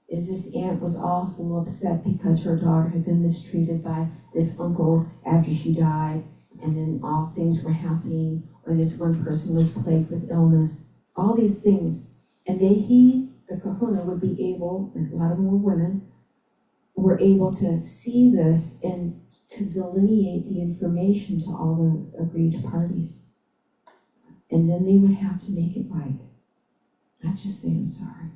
is this aunt was awful upset because her daughter had been mistreated by this uncle after she died, and then all things were happening, or this one person was plagued with illness, all these things. And the kahuna would be able, and a lot of them were women, were able to see this and to delineate the information to all the agreed parties. And then they would have to make it right. Not just say, I'm sorry.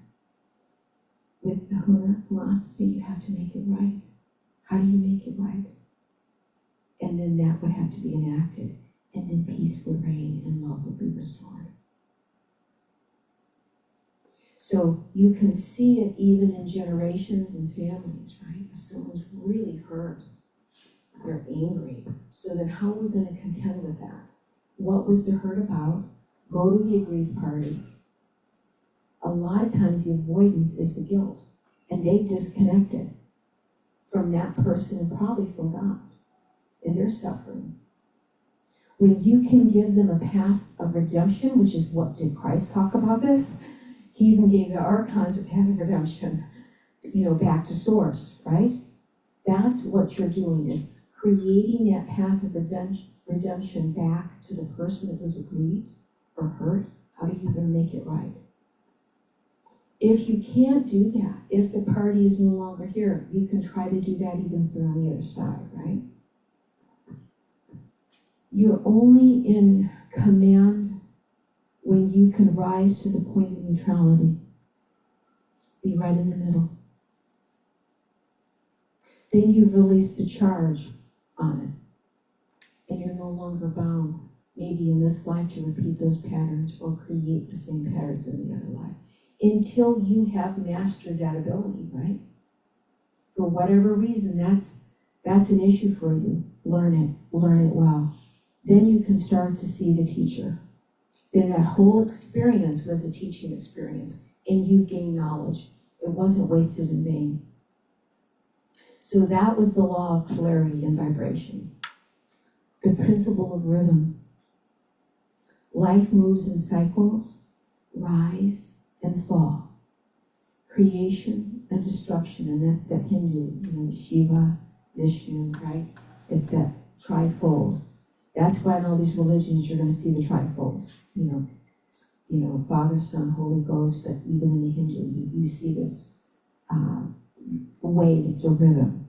With the Huna philosophy, you have to make it right. How do you make it right? And then that would have to be enacted. And then peace would reign and love would be restored. So you can see it even in generations and families, right? If someone's really hurt, they're angry. So then how are we going to contend with that? What was the hurt about? Go to the aggrieved party. A lot of times the avoidance is the guilt. And they disconnected from that person and probably from God. And they're suffering. When you can give them a path of redemption, which is what did Christ talk about this? He even gave the archons a path of redemption, back to source, right? That's what you're doing, is creating that path of redemption back to the person that was aggrieved or hurt. How are you going to make it right? If you can't do that, if the party is no longer here, you can try to do that even if they're on the other side, right? You're only in command when you can rise to the point of neutrality. Be right in the middle. Then you've released the charge on it. And you're no longer bound, maybe in this life, to repeat those patterns or create the same patterns in the other life. Until you have mastered that ability, right? For whatever reason, that's an issue for you. Learn it well. Then you can start to see the teacher. Then that whole experience was a teaching experience, and you gain knowledge. It wasn't wasted in vain. So that was the law of polarity and vibration. The principle of rhythm. Life moves in cycles, rise and fall. Creation and destruction, and that's that Hindu, Shiva, Vishnu, right? It's that trifold. That's why in all these religions you're going to see the trifold. Father, Son, Holy Ghost, but even in the Hindu, you see this way, it's a rhythm.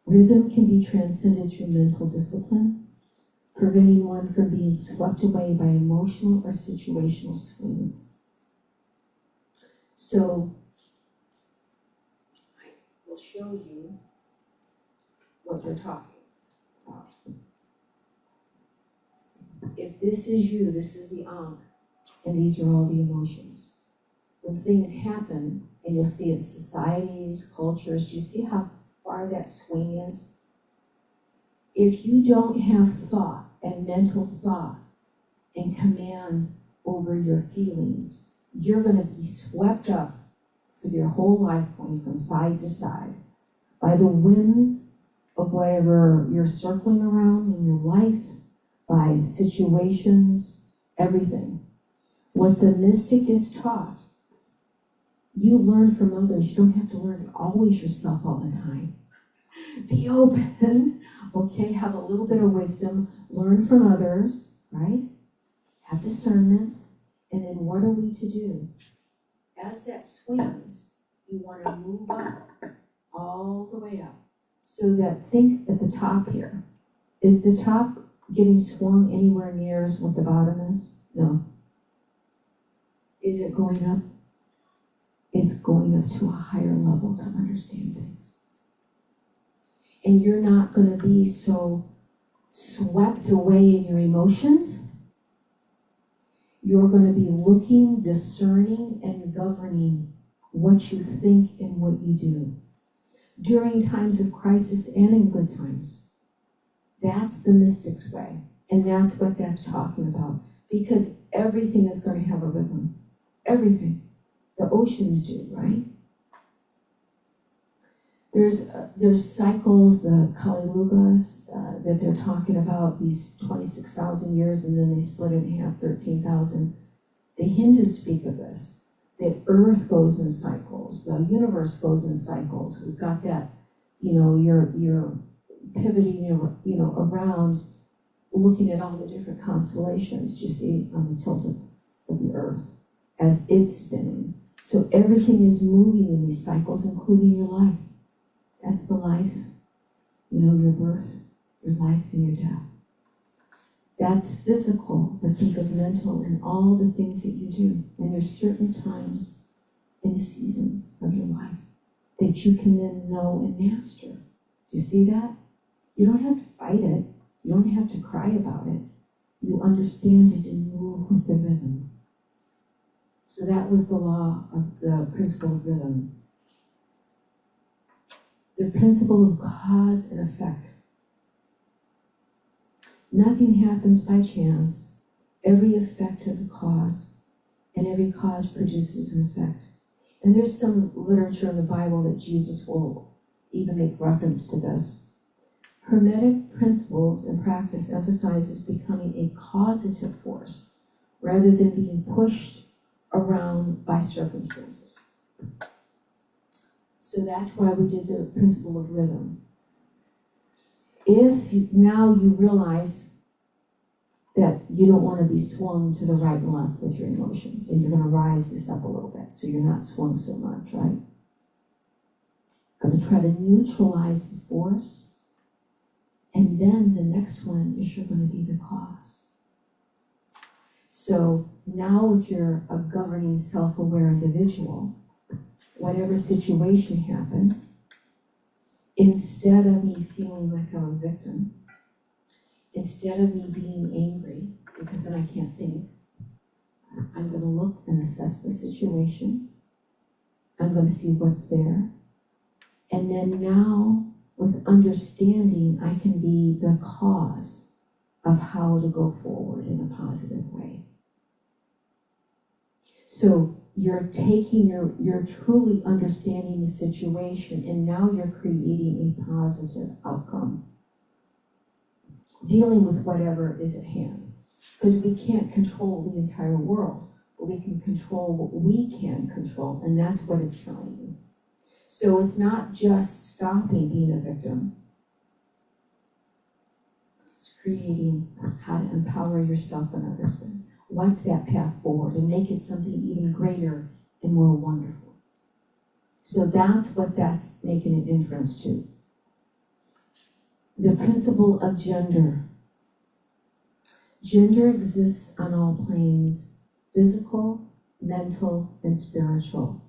Rhythm can be transcended through mental discipline, preventing one from being swept away by emotional or situational swings. So, I will show you what we're talking about. If this is you, this is the Ankh, and these are all the emotions. When things happen, and you'll see in societies, cultures, do you see how far that swing is? If you don't have thought and mental thought and command over your feelings, you're going to be swept up for your whole life, going from side to side by the winds of whatever you're circling around in your life, by situations, everything. What the mystic is taught, you learn from others. You don't have to learn it always yourself all the time. Be open, okay? Have a little bit of wisdom. Learn from others, right? Have discernment. And then what are we to do? As that swings, you want to move up, all the way up. So that, think at the top here. Is the top getting swung anywhere near what the bottom is? No. Is it going up? It's going up to a higher level to understand things. And you're not going to be so swept away in your emotions. You're going to be looking, discerning, and governing what you think and what you do. During times of crisis and in good times. That's the mystic's way. And that's what that's talking about. Because everything is going to have a rhythm. Everything. The oceans do, right? There's cycles, the Kali Yugas, that they're talking about, these 26,000 years, and then they split it in half, 13,000. The Hindus speak of this, that Earth goes in cycles, the universe goes in cycles. We've got that, you're pivoting, around, looking at all the different constellations you see on the tilt of the Earth as it's spinning. So everything is moving in these cycles, including your life. That's the life, your birth, your life, and your death. That's physical, but think of mental and all the things that you do. And there's certain times in the seasons of your life that you can then know and master. Do you see that? You don't have to fight it. You don't have to cry about it. You understand it and move with the rhythm. So that was the law of the principle of rhythm. The principle of cause and effect. Nothing happens by chance. Every effect has a cause, and every cause produces an effect. And there's some literature in the Bible that Jesus will even make reference to this. Hermetic principles and practice emphasizes becoming a causative force rather than being pushed around by circumstances. So that's why we did the principle of rhythm. If now you realize that you don't want to be swung to the right and left with your emotions, and you're going to rise this up a little bit so you're not swung so much, right? Going to try to neutralize the force, and then the next one is you're going to be the cause. So now if you're a governing, self-aware individual, whatever situation happened, instead of me feeling like I'm a victim, instead of me being angry, because then I can't think, I'm going to look and assess the situation. I'm going to see what's there. And then now, with understanding, I can be the cause of how to go forward in a positive way. So you're truly understanding the situation, and now you're creating a positive outcome, dealing with whatever is at hand. Because we can't control the entire world, but we can control what we can control, and that's what it's telling you. So it's not just stopping being a victim. It's creating how to empower yourself and others. And what's that path forward, and make it something even greater and more wonderful. So that's what that's making an inference to. The principle of gender. Gender exists on all planes, physical, mental, and spiritual.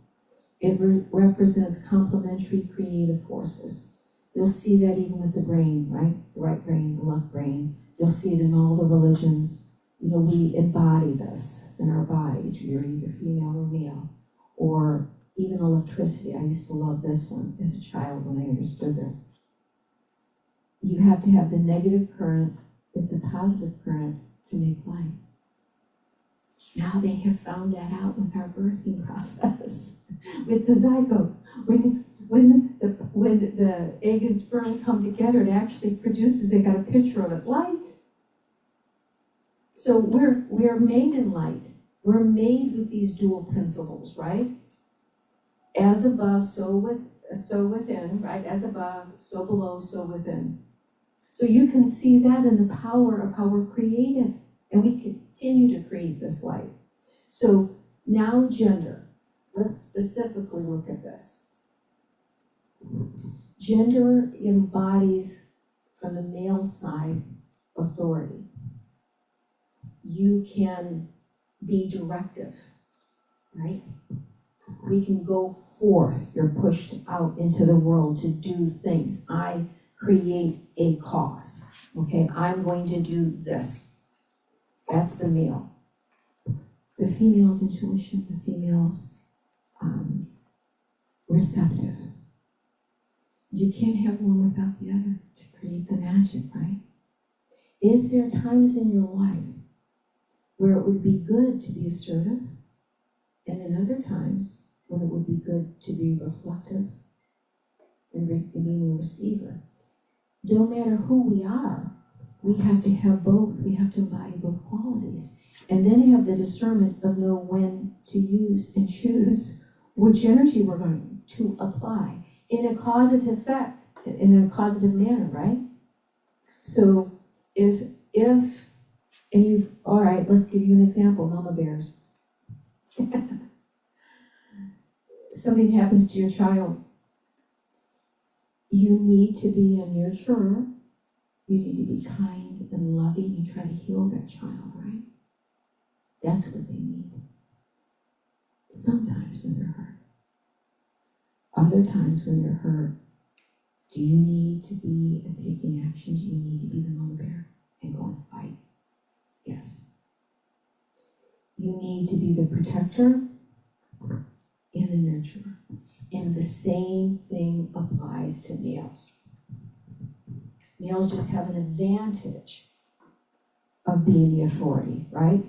It represents complementary creative forces. You'll see that even with the brain, right? The right brain, the left brain. You'll see it in all the religions. You know, we embody this in our bodies. You're either female or male. Or even electricity. I used to love this one as a child when I understood this. You have to have the negative current with the positive current to make light. Now they have found that out with our birthing process, with the zygote. When the egg and sperm come together, it actually produces, they got a picture of it, light. So we're made in light. We're made with these dual principles, right? As above, so within, right? As above, so below, so within. So you can see that in the power of how we're created, and we continue to create this light. So now gender. Let's specifically look at this. Gender embodies, from the male side, authority. You can be directive, right? We can go forth. You're pushed out into the world to do things. I create a cause. Okay, I'm going to do this. That's the male. The female's intuition, the female's receptive. You can't have one without the other to create the magic, right? Is there times in your life where it would be good to be assertive, and then other times when it would be good to be reflective and being a receiver? No matter who we are, we have to have both. We have to embody both qualities. And then have the discernment of know when to use and choose which energy we're going to apply in a causative effect, in a causative manner, right? So if and you've, all right, let's give you an example, mama bears. Something happens to your child. You need to be a nurturer. You need to be kind and loving and try to heal that child, right? That's what they need. Sometimes when they're hurt. Other times when they're hurt, do you need to be taking action? Do you need to be the mama bear and go and fight? Yes. You need to be the protector, and the nurturer. And the same thing applies to males. Males just have an advantage of being the authority, right?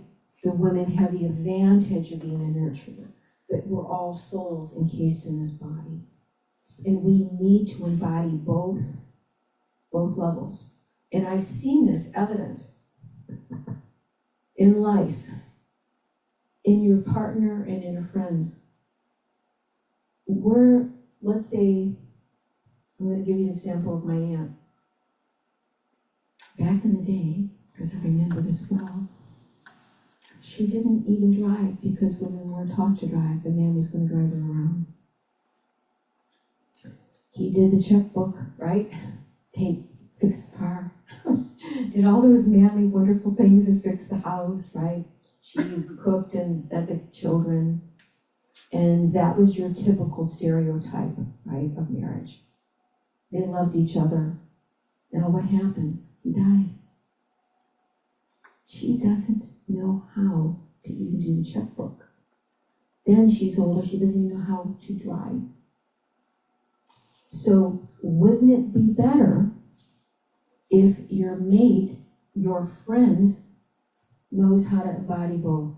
The women have the advantage of being a nurturer. But we're all souls encased in this body. And we need to embody both levels. And I've seen this evident in life, in your partner and in a friend. Let's say, I'm going to give you an example of my aunt. Back in the day, because I remember this well, she didn't even drive because women weren't taught to drive. The man was going to drive her around. He did the checkbook, right? Paid, fixed the car, did all those manly, wonderful things and fixed the house, right? She cooked and fed the children. And that was your typical stereotype, right, of marriage. They loved each other. Now what happens? He dies. She doesn't know how to even do the checkbook. Then she's older, she doesn't even know how to drive. So wouldn't it be better if your mate, your friend, knows how to embody both?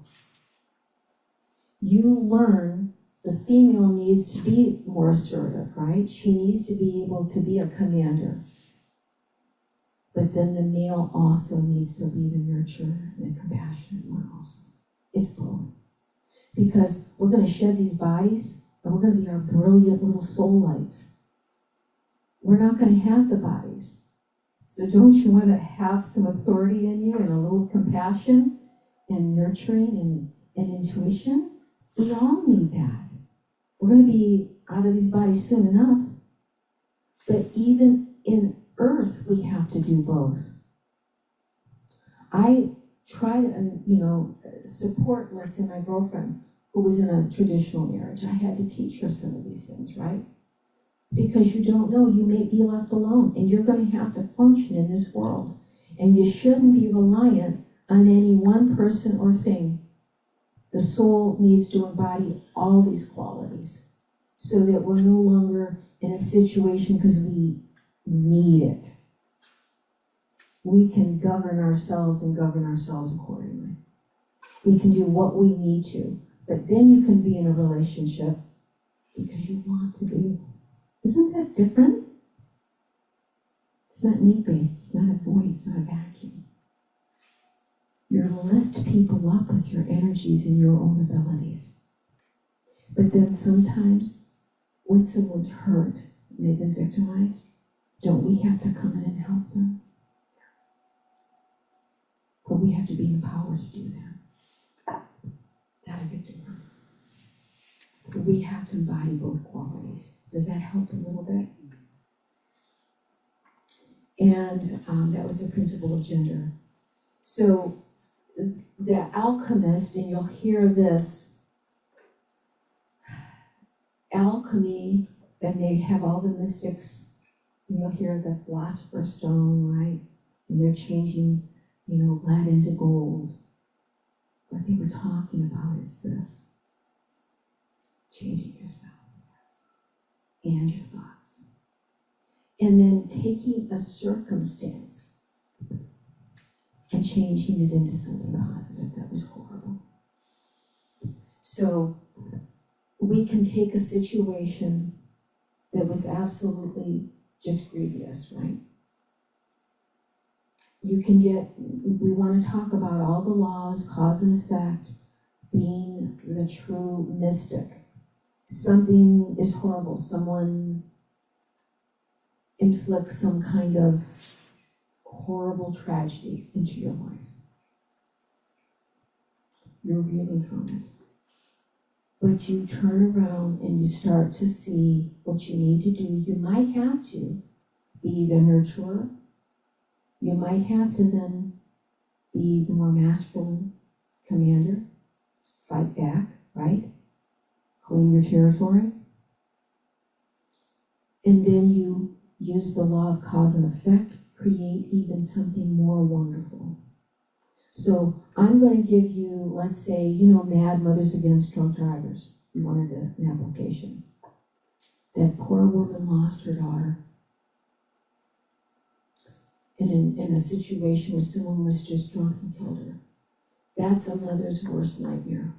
You learn the female needs to be more assertive, right? She needs to be able to be a commander. But then the male also needs to be the nurturer and the compassionate one also. It's both. Because we're going to shed these bodies, and we're going to be our brilliant little soul lights. We're not going to have the bodies. So don't you want to have some authority in you and a little compassion and nurturing and intuition? We all need that. We're going to be out of these bodies soon enough. But even in earth, we have to do both. I try to, support, let's say, my girlfriend who was in a traditional marriage. I had to teach her some of these things, right? Because you don't know, you may be left alone, and you're going to have to function in this world. And you shouldn't be reliant on any one person or thing. The soul needs to embody all these qualities so that we're no longer in a situation because we need it. We can govern ourselves and govern ourselves accordingly. We can do what we need to, but then you can be in a relationship because you want to be. Isn't that different? It's not need-based, it's not a void, it's not a vacuum. You're to lift people up with your energies and your own abilities. But then sometimes, when someone's hurt and they've been victimized, don't we have to come in and help them? But we have to be empowered to do that. Not a victim. We have to embody both qualities. Does that help a little bit? And that was the principle of gender. So the alchemist, and you'll hear this, alchemy, and they have all the mystics, and you'll hear the philosopher's stone, right? And they're changing, lead into gold. What they were talking about is this. Changing yourself and your thoughts. And then taking a circumstance and changing it into something positive that was horrible. So we can take a situation that was absolutely just grievous, right? We want to talk about all the laws, cause and effect, being the true mystic. Something is horrible. Someone inflicts some kind of horrible tragedy into your life. You're reeling from it. But you turn around and you start to see what you need to do. You might have to be the nurturer. You might have to then be the more masculine commander. Fight back, right? Claim your territory. And then you use the law of cause and effect, create even something more wonderful. So I'm going to give you, let's say, Mad Mothers Against Drunk Drivers. wanted an application. That poor woman lost her daughter. And in a situation where someone was just drunk and killed her. That's a mother's worst nightmare.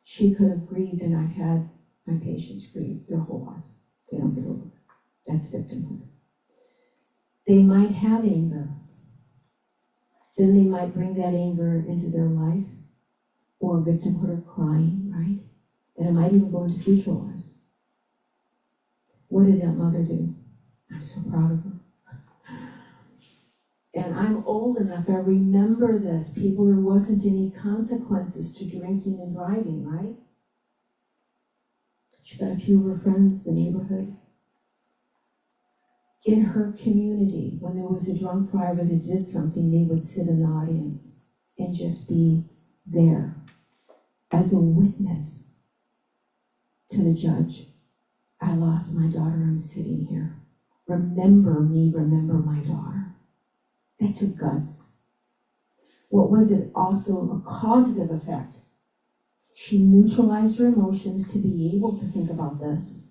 She could have grieved, and I've had my patients grieve their whole lives. They don't get over it. That's victimhood. They might have anger. Then they might bring that anger into their life, or victimhood or crying, right? And it might even go into future lives. What did that mother do? I'm so proud of her. And I'm old enough, I remember this. People, there wasn't any consequences to drinking and driving, right? She got a few of her friends, the neighborhood. In her community, when there was a drunk driver that did something, they would sit in the audience and just be there as a witness to the judge. I lost my daughter, I'm sitting here. Remember me, remember my daughter. That took guts. What was it? Also a causative effect. She neutralized her emotions to be able to think about this.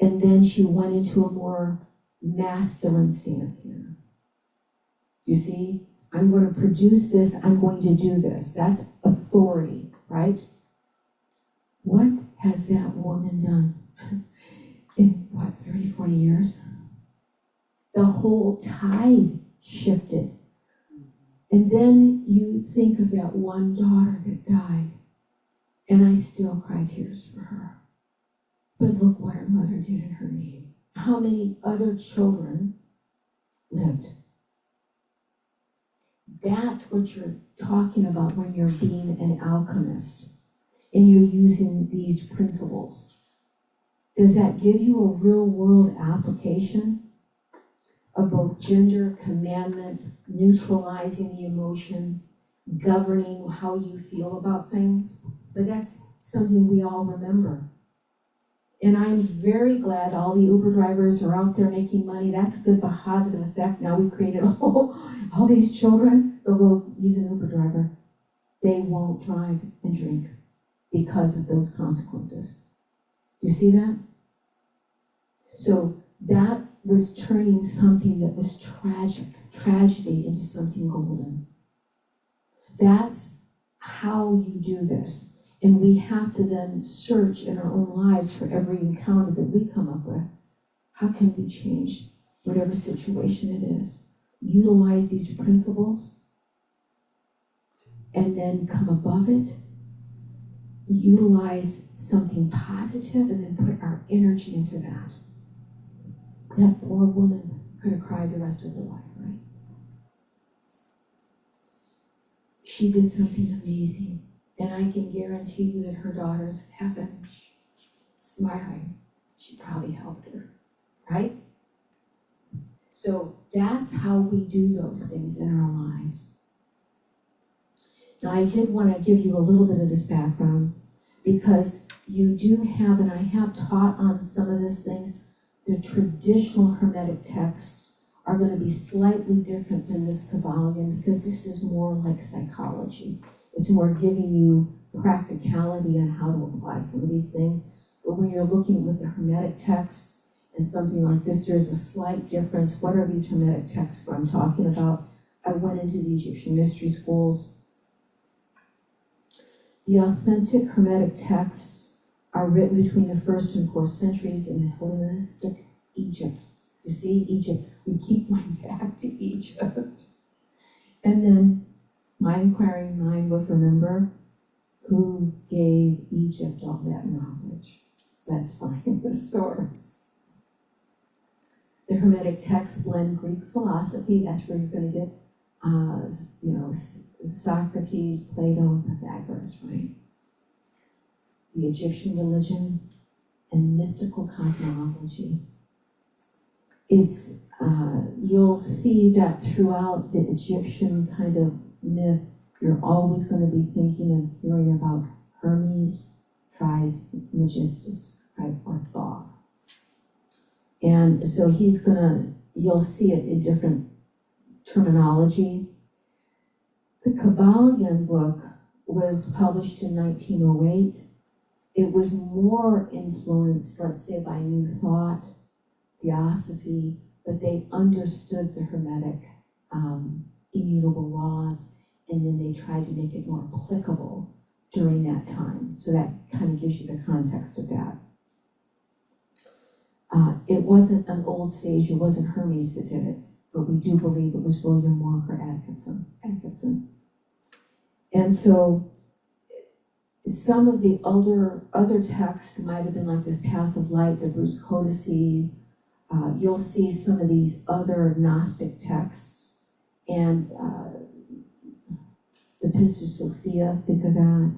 And then she went into a more masculine stance here. You see, I'm going to produce this, I'm going to do this. That's authority, right? What has that woman done in, 30, 40 years? The whole tide shifted. And then you think of that one daughter that died, and I still cry tears for her. But look what her mother did in her name. How many other children lived? That's what you're talking about when you're being an alchemist and you're using these principles. Does that give you a real world application of both gender, commandment, neutralizing the emotion, governing how you feel about things? But that's something we all remember. And I'm very glad all the Uber drivers are out there making money. That's a good positive effect. Now we created all these children. They'll go use an Uber driver. They won't drive and drink because of those consequences. You see that? So that was turning something that was tragedy into something golden. That's how you do this. And we have to then search in our own lives for every encounter that we come up with. How can we change whatever situation it is? Utilize these principles and then come above it. Utilize something positive and then put our energy into that. That poor woman could have cried the rest of her life, right? She did something amazing. And I can guarantee you that her daughter's in heaven, smiling. She probably helped her, right? So that's how we do those things in our lives. Now, I did want to give you a little bit of this background because you do have, and I have taught on some of these things, the traditional Hermetic texts are going to be slightly different than this Kabbalion because this is more like psychology. It's more giving you practicality on how to apply some of these things. But when you're looking with the Hermetic texts and something like this, there's a slight difference. What are these Hermetic texts I'm talking about? I went into the Egyptian mystery schools. The authentic Hermetic texts are written between the 1st and 4th centuries in the Hellenistic Egypt. You see, Egypt, we keep going back to Egypt. And then my inquiring mind would remember who gave Egypt all that knowledge. Let's find the source. The Hermetic texts blend Greek philosophy. That's where you're going to get, Socrates, Plato, and Pythagoras, right? The Egyptian religion and mystical cosmology. It's you'll see that throughout the Egyptian kind of myth, you're always going to be thinking and hearing about Hermes, Trismegistus, right, or Thoth. And so you'll see it in different terminology. The Kabbalion book was published in 1908. It was more influenced, let's say, by New Thought, Theosophy, but they understood the Hermetic immutable laws, and then they tried to make it more applicable during that time. So that kind of gives you the context of that. It wasn't an old sage, it wasn't Hermes that did it, but we do believe it was William Walker Atkinson. And so some of the other texts might have been like this Path of Light, the Bruce Codice. You'll see some of these other Gnostic texts, and the Pistis Sophia, think of that.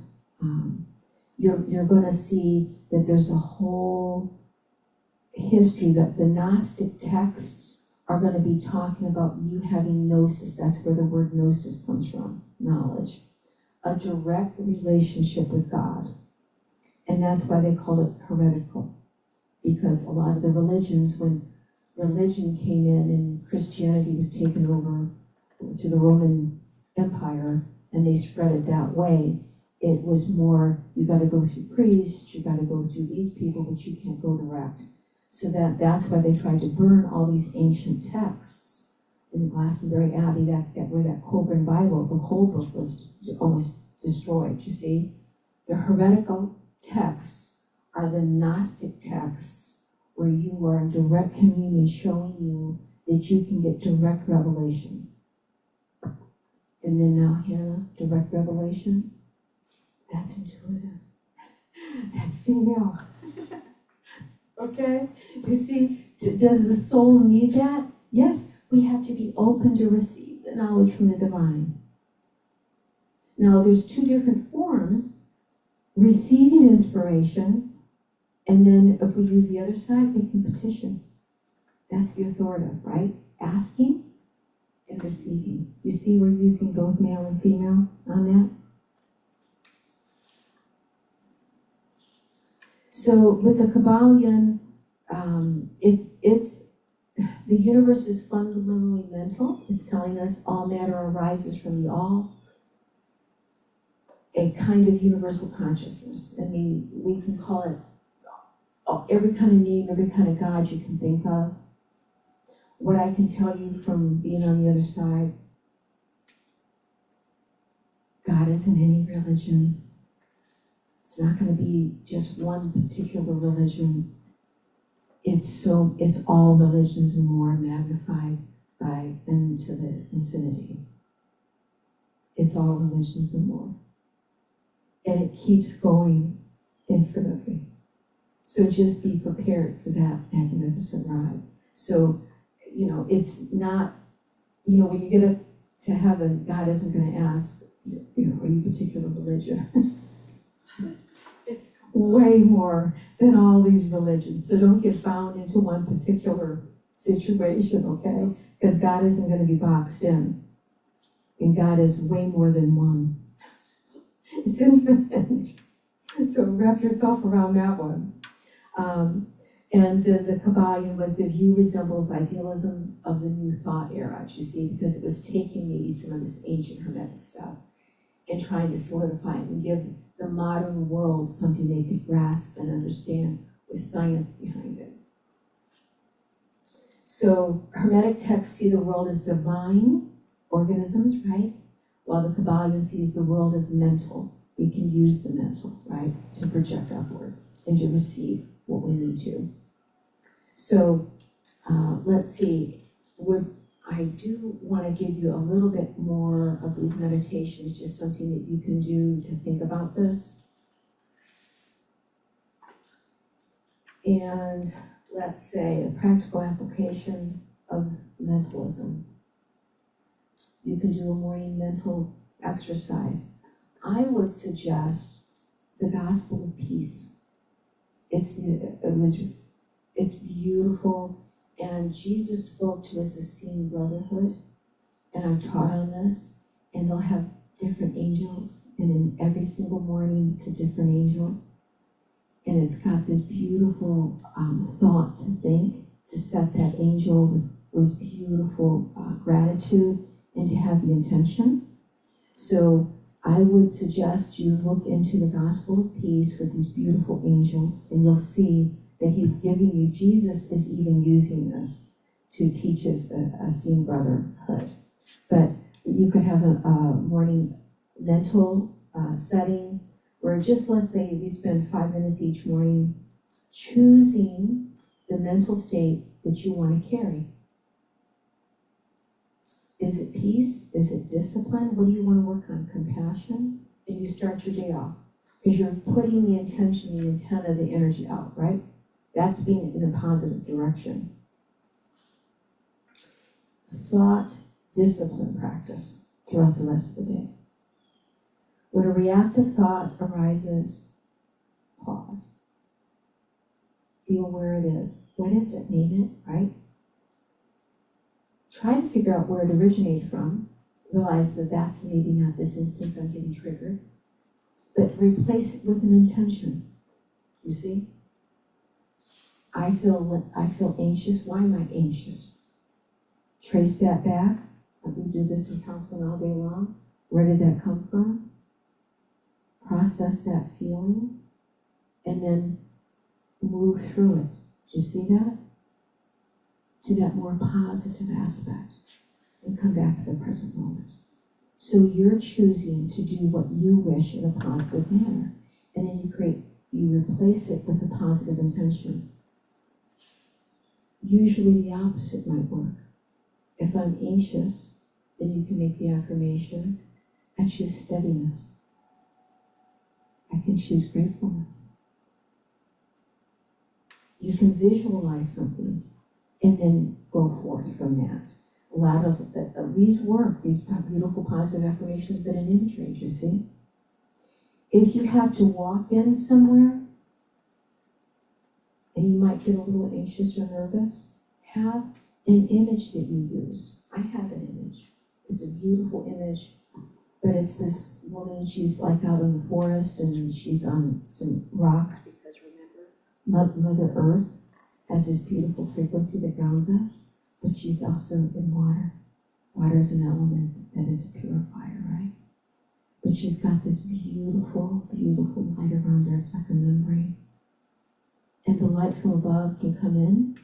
You're going to see that there's a whole history that the Gnostic texts are going to be talking about you having gnosis. That's where the word gnosis comes from, knowledge. A direct relationship with God. And that's why they call it heretical. Because a lot of the religions, when religion came in and Christianity was taken over to the Roman Empire, and they spread it that way, it was more, you got to go through priests, you got to go through these people, but you can't go direct. So that's why they tried to burn all these ancient texts. In Glastonbury Abbey, that's where that Colburn Bible, the whole book was almost destroyed, you see. The heretical texts are the Gnostic texts where you are in direct communion, showing you that you can get direct revelation. And then now, Hannah, direct revelation, that's intuitive. That's female. Okay? You see, does the soul need that? Yes, we have to be open to receive the knowledge from the divine. Now, there's two different forms: receiving inspiration, and then if we use the other side, we can petition. That's the authoritative, right? Asking and receiving. You see, we're using both male and female on that. So with the Kabbalion, it's the universe is fundamentally mental. It's telling us all matter arises from the all. A kind of universal consciousness. I mean, we can call it every kind of name, every kind of God you can think of. What I can tell you from being on the other side, God isn't any religion. It's not going to be just one particular religion. It's all religions and more magnified by n to the infinity. It's all religions and more. And it keeps going infinitely. So just be prepared for that magnificent ride. So, it's not, when you get to heaven, God isn't going to ask, are you a particular religion? It's way more than all these religions. So don't get bound into one particular situation, okay? Because God isn't going to be boxed in. And God is way more than one. It's infinite. So wrap yourself around that one. And the Kabbalion was the view resembles idealism of the New Thought era, you see, because it was taking maybe some of this ancient Hermetic stuff and trying to solidify it and give the modern world something they could grasp and understand with science behind it. So Hermetic texts see the world as divine organisms, right? While the Kabbalion sees the world as mental. We can use the mental, right, to project upward and to receive what we need to. So let's see. I do want to give you a little bit more of these meditations, just something that you can do to think about this. And let's say a practical application of mentalism. You can do a morning mental exercise. I would suggest the Gospel of Peace. It's beautiful, and Jesus spoke to us as seeing brotherhood, and I've taught on this, and they'll have different angels, and in every single morning it's a different angel, and it's got this beautiful thought to think, to set that angel with beautiful gratitude, and to have the intention. So I would suggest you look into the gospel of peace with these beautiful angels, and you'll see that he's giving you, Jesus is even using this to teach us a seen brotherhood. But you could have a morning mental setting where just, let's say, we spend 5 minutes each morning choosing the mental state that you want to carry. Is it peace? Is it discipline? What do you want to work on? Compassion? And you start your day off. Because you're putting the intention, the intent of the energy out, right? That's being in a positive direction. Thought, discipline practice throughout the rest of the day. When a reactive thought arises, pause. Feel where it is. What is it? Name it, right? Try to figure out where it originated from. Realize that that's maybe not this instance I'm getting triggered. But replace it with an intention. You see? I feel anxious. Why am I anxious? Trace that back. We do this in counseling all day long. Where did that come from? Process that feeling. And then move through it. Do you see that? To that more positive aspect. And come back to the present moment. So you're choosing to do what you wish in a positive manner. And then you replace it with a positive intention. Usually the opposite might work. If I'm anxious, then you can make the affirmation, I choose steadiness. I can choose gratefulness. You can visualize something and then go forth from that. A lot of these work, these beautiful positive affirmations, but in imagery, you see. If you have to walk in somewhere, and you might get a little anxious or nervous, have an image that you use. I have an image. It's a beautiful image, but it's this woman, she's like out in the forest and she's on some rocks because remember, Mother Earth has this beautiful frequency that grounds us, but she's also in water. Water is an element that is a purifier, right? But she's got this beautiful, beautiful light around her. It's like a membrane. And the light from above can come in,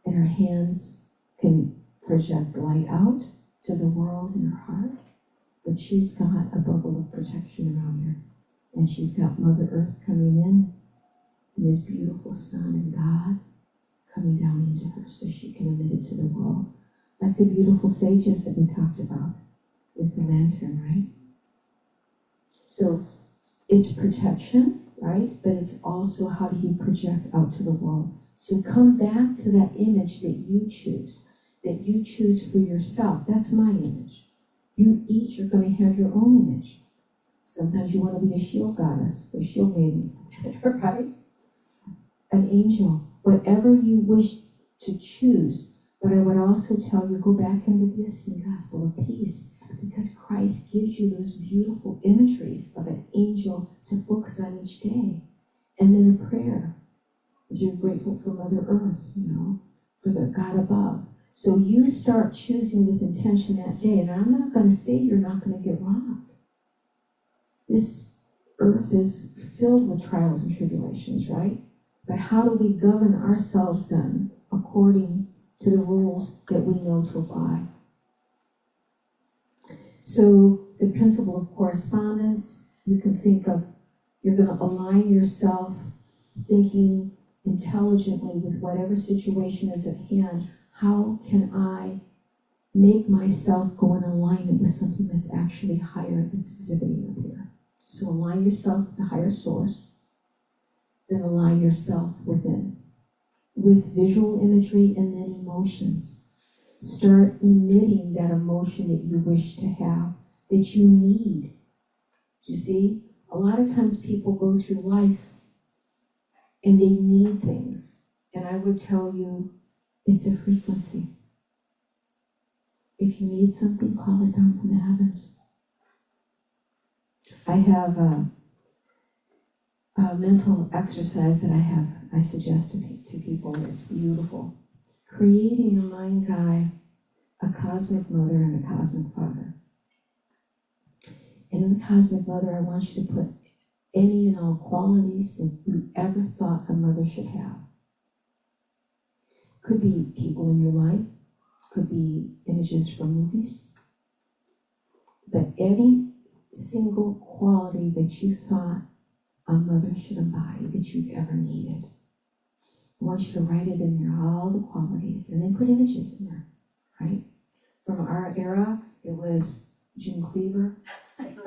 and her hands can project light out to the world in her heart, but she's got a bubble of protection around her. And she's got Mother Earth coming in, and this beautiful sun and God coming down into her so she can emit it to the world. Like the beautiful sages that we talked about with the lantern, right? So it's protection, right? But it's also how do you project out to the world. So come back to that image that you choose for yourself. That's my image. You each are going to have your own image. Sometimes you want to be a shield goddess, or shield maidens, right? An angel, whatever you wish to choose. But I would also tell you, go back into this in the gospel of peace, because Christ gives you those beautiful imageries of an angel to focus on each day. And then a prayer. You're grateful for Mother Earth, for the God above. So you start choosing with intention that day. And I'm not going to say you're not going to get rocked. This earth is filled with trials and tribulations, right? But how do we govern ourselves then according to the rules that we know to apply? So the principle of correspondence, you can think of, you're going to align yourself thinking intelligently with whatever situation is at hand. How can I make myself go in alignment with something that's actually higher, that's exhibiting up here? So align yourself with the higher source, then align yourself within, with visual imagery and then emotions. Start emitting that emotion that you wish to have, that you need. You see, a lot of times people go through life and they need things. And I would tell you, it's a frequency. If you need something, call it down from the heavens. I have a mental exercise that I suggest to people. It's beautiful. Create in your mind's eye a cosmic mother and a cosmic father. And in the Cosmic Mother, I want you to put any and all qualities that you ever thought a mother should have. Could be people in your life, could be images from movies, but any single quality that you thought a mother should embody that you've ever needed. I want you to write it in there, all the qualities, and then put images in there, right? From our era, it was June Cleaver. It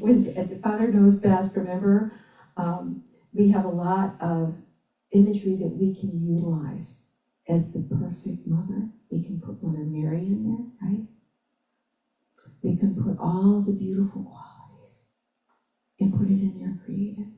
was Father Knows Best, remember? We have a lot of imagery that we can utilize as the perfect mother. We can put Mother Mary in there, right? We can put all the beautiful qualities and put it in there, creative.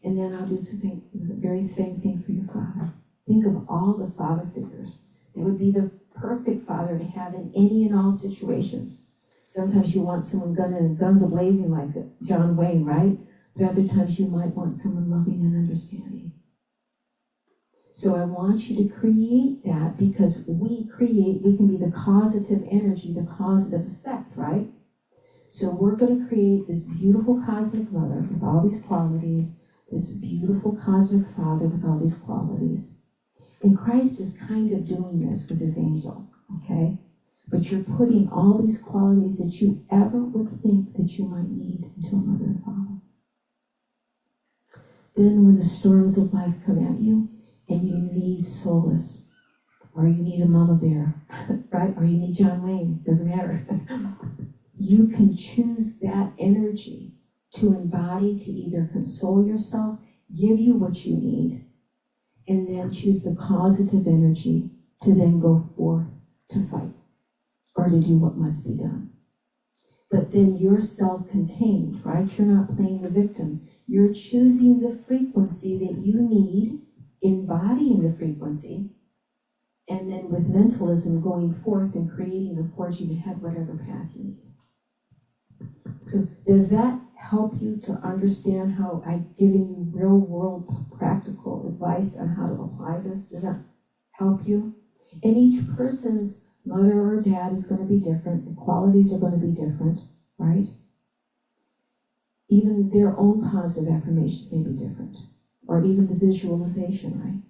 And then I'll do the very same thing for your father. Think of all the father figures. It would be the perfect father to have in any and all situations. Sometimes you want someone guns a-blazing like John Wayne, right? But other times you might want someone loving and understanding. So I want you to create that, because we can be the causative energy, the causative effect, right? So we're going to create this beautiful cosmic mother with all these qualities, this beautiful cosmic father with all these qualities. And Christ is kind of doing this with his angels, okay? But you're putting all these qualities that you ever would think that you might need into a mother and father. Then when the storms of life come at you and you need solace, or you need a mama bear, right? Or you need John Wayne, doesn't matter. You can choose that energy to embody, to either console yourself, give you what you need, and then choose the causative energy to then go forth to fight or to do what must be done. But then you're self-contained, right? You're not playing the victim. You're choosing the frequency that you need, embodying the frequency, and then with mentalism going forth and creating and forging ahead whatever path you need. So does that help you to understand how I've given you real world practical advice on how to apply this? Does that help you? And each person's mother or dad is going to be different. The qualities are going to be different, right? Even their own positive affirmations may be different, or even the visualization, right?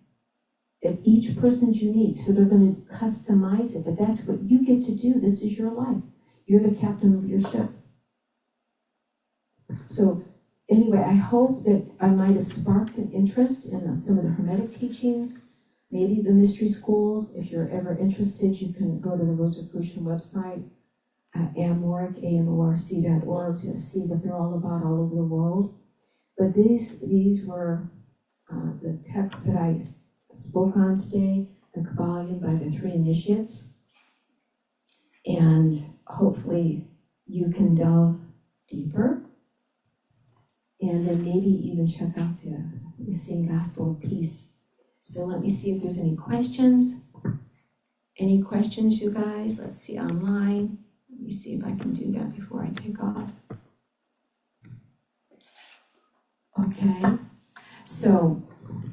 And each person's unique, so they're going to customize it, but that's what you get to do. This is your life. You're the captain of your ship. So anyway, I hope that I might have sparked an interest in some of the Hermetic teachings, maybe the mystery schools. If you're ever interested, you can go to the Rosicrucian website, amorc.org, to see what they're all about all over the world. But these were the texts that I spoke on today, the Kabbalion by the 3 initiates. And hopefully you can delve deeper. And then maybe even check out the Sing Gospel of Peace. So let me see if there's any questions. Any questions, you guys? Let's see online. Let me see if I can do that before I take off. Okay. So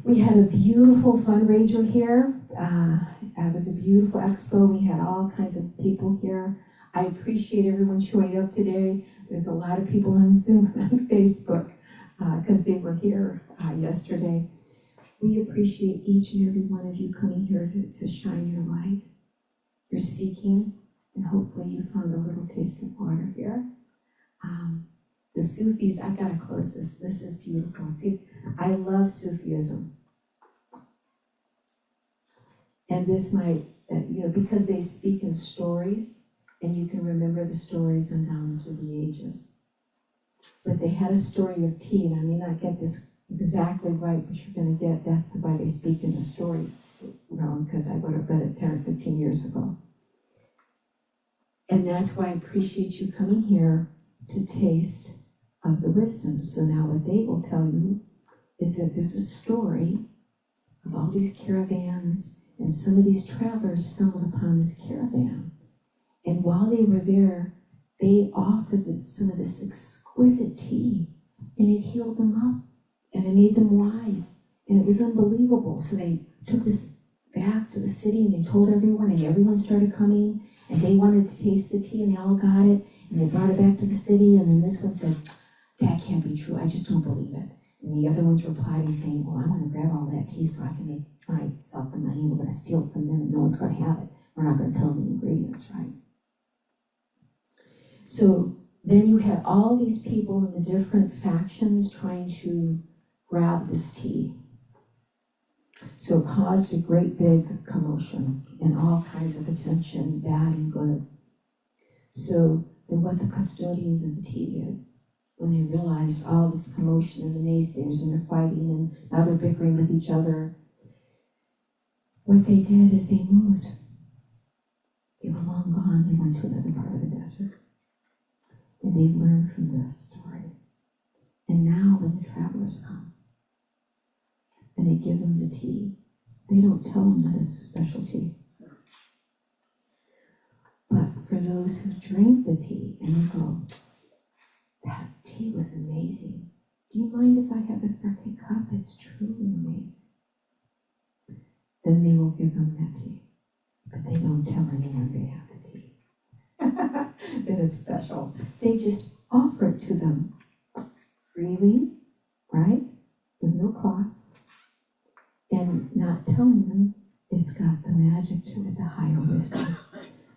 we had a beautiful fundraiser here. It was a beautiful expo. We had all kinds of people here. I appreciate everyone showing up today. There's a lot of people on Zoom and on Facebook because they were here yesterday. We appreciate each and every one of you coming here to shine your light. You're seeking, and hopefully you found a little taste of water here. The Sufis, I've got to close this. This is beautiful. See, I love Sufism. And this might, because they speak in stories, and you can remember the stories on down through the ages. But they had a story of tea, and I may not get this exactly right, but you're going to get that's why they speak in the story realm, because I would have read it 10 or 15 years ago. And that's why I appreciate you coming here to taste of the wisdom. So now what they will tell you is that there's a story of all these caravans, and some of these travelers stumbled upon this caravan. And while they were there, they offered some of this exquisite tea, and it healed them up, and it made them wise, and it was unbelievable. So they took this back to the city, and they told everyone, and everyone started coming, and they wanted to taste the tea, and they all got it, And they brought it back to the city, and then this one said, that can't be true, I just don't believe it. And the other ones replied and saying, well, I'm gonna grab all that tea so I can make myself the money, we're gonna steal it from them, and no one's gonna have it. We're not gonna tell them the ingredients, right? So then you had all these people in the different factions trying to grab this tea. So it caused a great big commotion and all kinds of attention, bad and good. So then what the custodians of the tea did, when they realized all this commotion and the naysayers and they're fighting and now they're bickering with each other, what they did is they moved. They were long gone, they went to another part of the desert. And they learned from this story. And now when the travelers come and they give them the tea, they don't tell them that it's a special tea. But for those who drink the tea and they go, that tea was amazing. Do you mind if I have a second cup? It's truly amazing. Then they will give them that tea. But they don't tell anyone they have the tea. That is special. They just offer it to them freely, right? With no cost. And not telling them it's got the magic to it, the higher wisdom.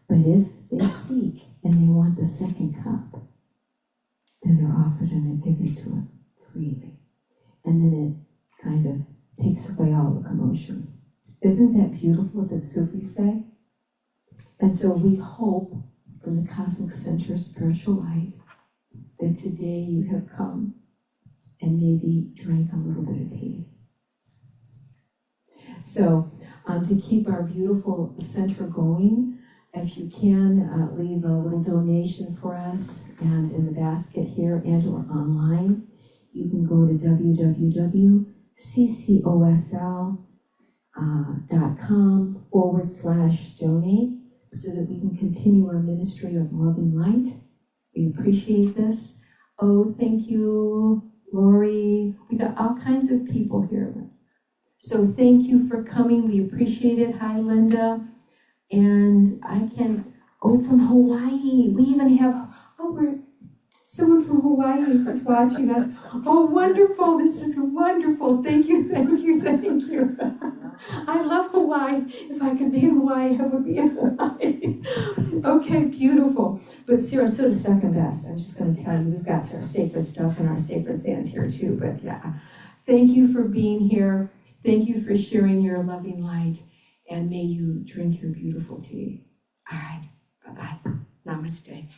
But if they seek and they want the second cup, then they're offered and they're given to it freely. And then it kind of takes away all the commotion. Isn't that beautiful that Sufis say? And so we hope from the Cosmic Center of Spiritual Light that today you have come and maybe drank a little bit of tea. So to keep our beautiful center going, if you can, leave a little donation for us and in the basket here and or online. You can go to www.ccosl.com/donate so that we can continue our ministry of loving light. We appreciate this. Oh, thank you, Lori. We got all kinds of people here. So thank you for coming. We appreciate it. Hi, Linda. And from Hawaii. We even have, someone from Hawaii is watching us. Oh, wonderful. This is wonderful. Thank you. I love Hawaii. If I could be in Hawaii, I would be in Hawaii. Okay, beautiful. But Sarasota's second best. I'm just going to tell you, we've got our sacred stuff and our sacred sands here too. But yeah, thank you for being here. Thank you for sharing your loving light. And may you drink your beautiful tea. All right. Bye-bye. Namaste.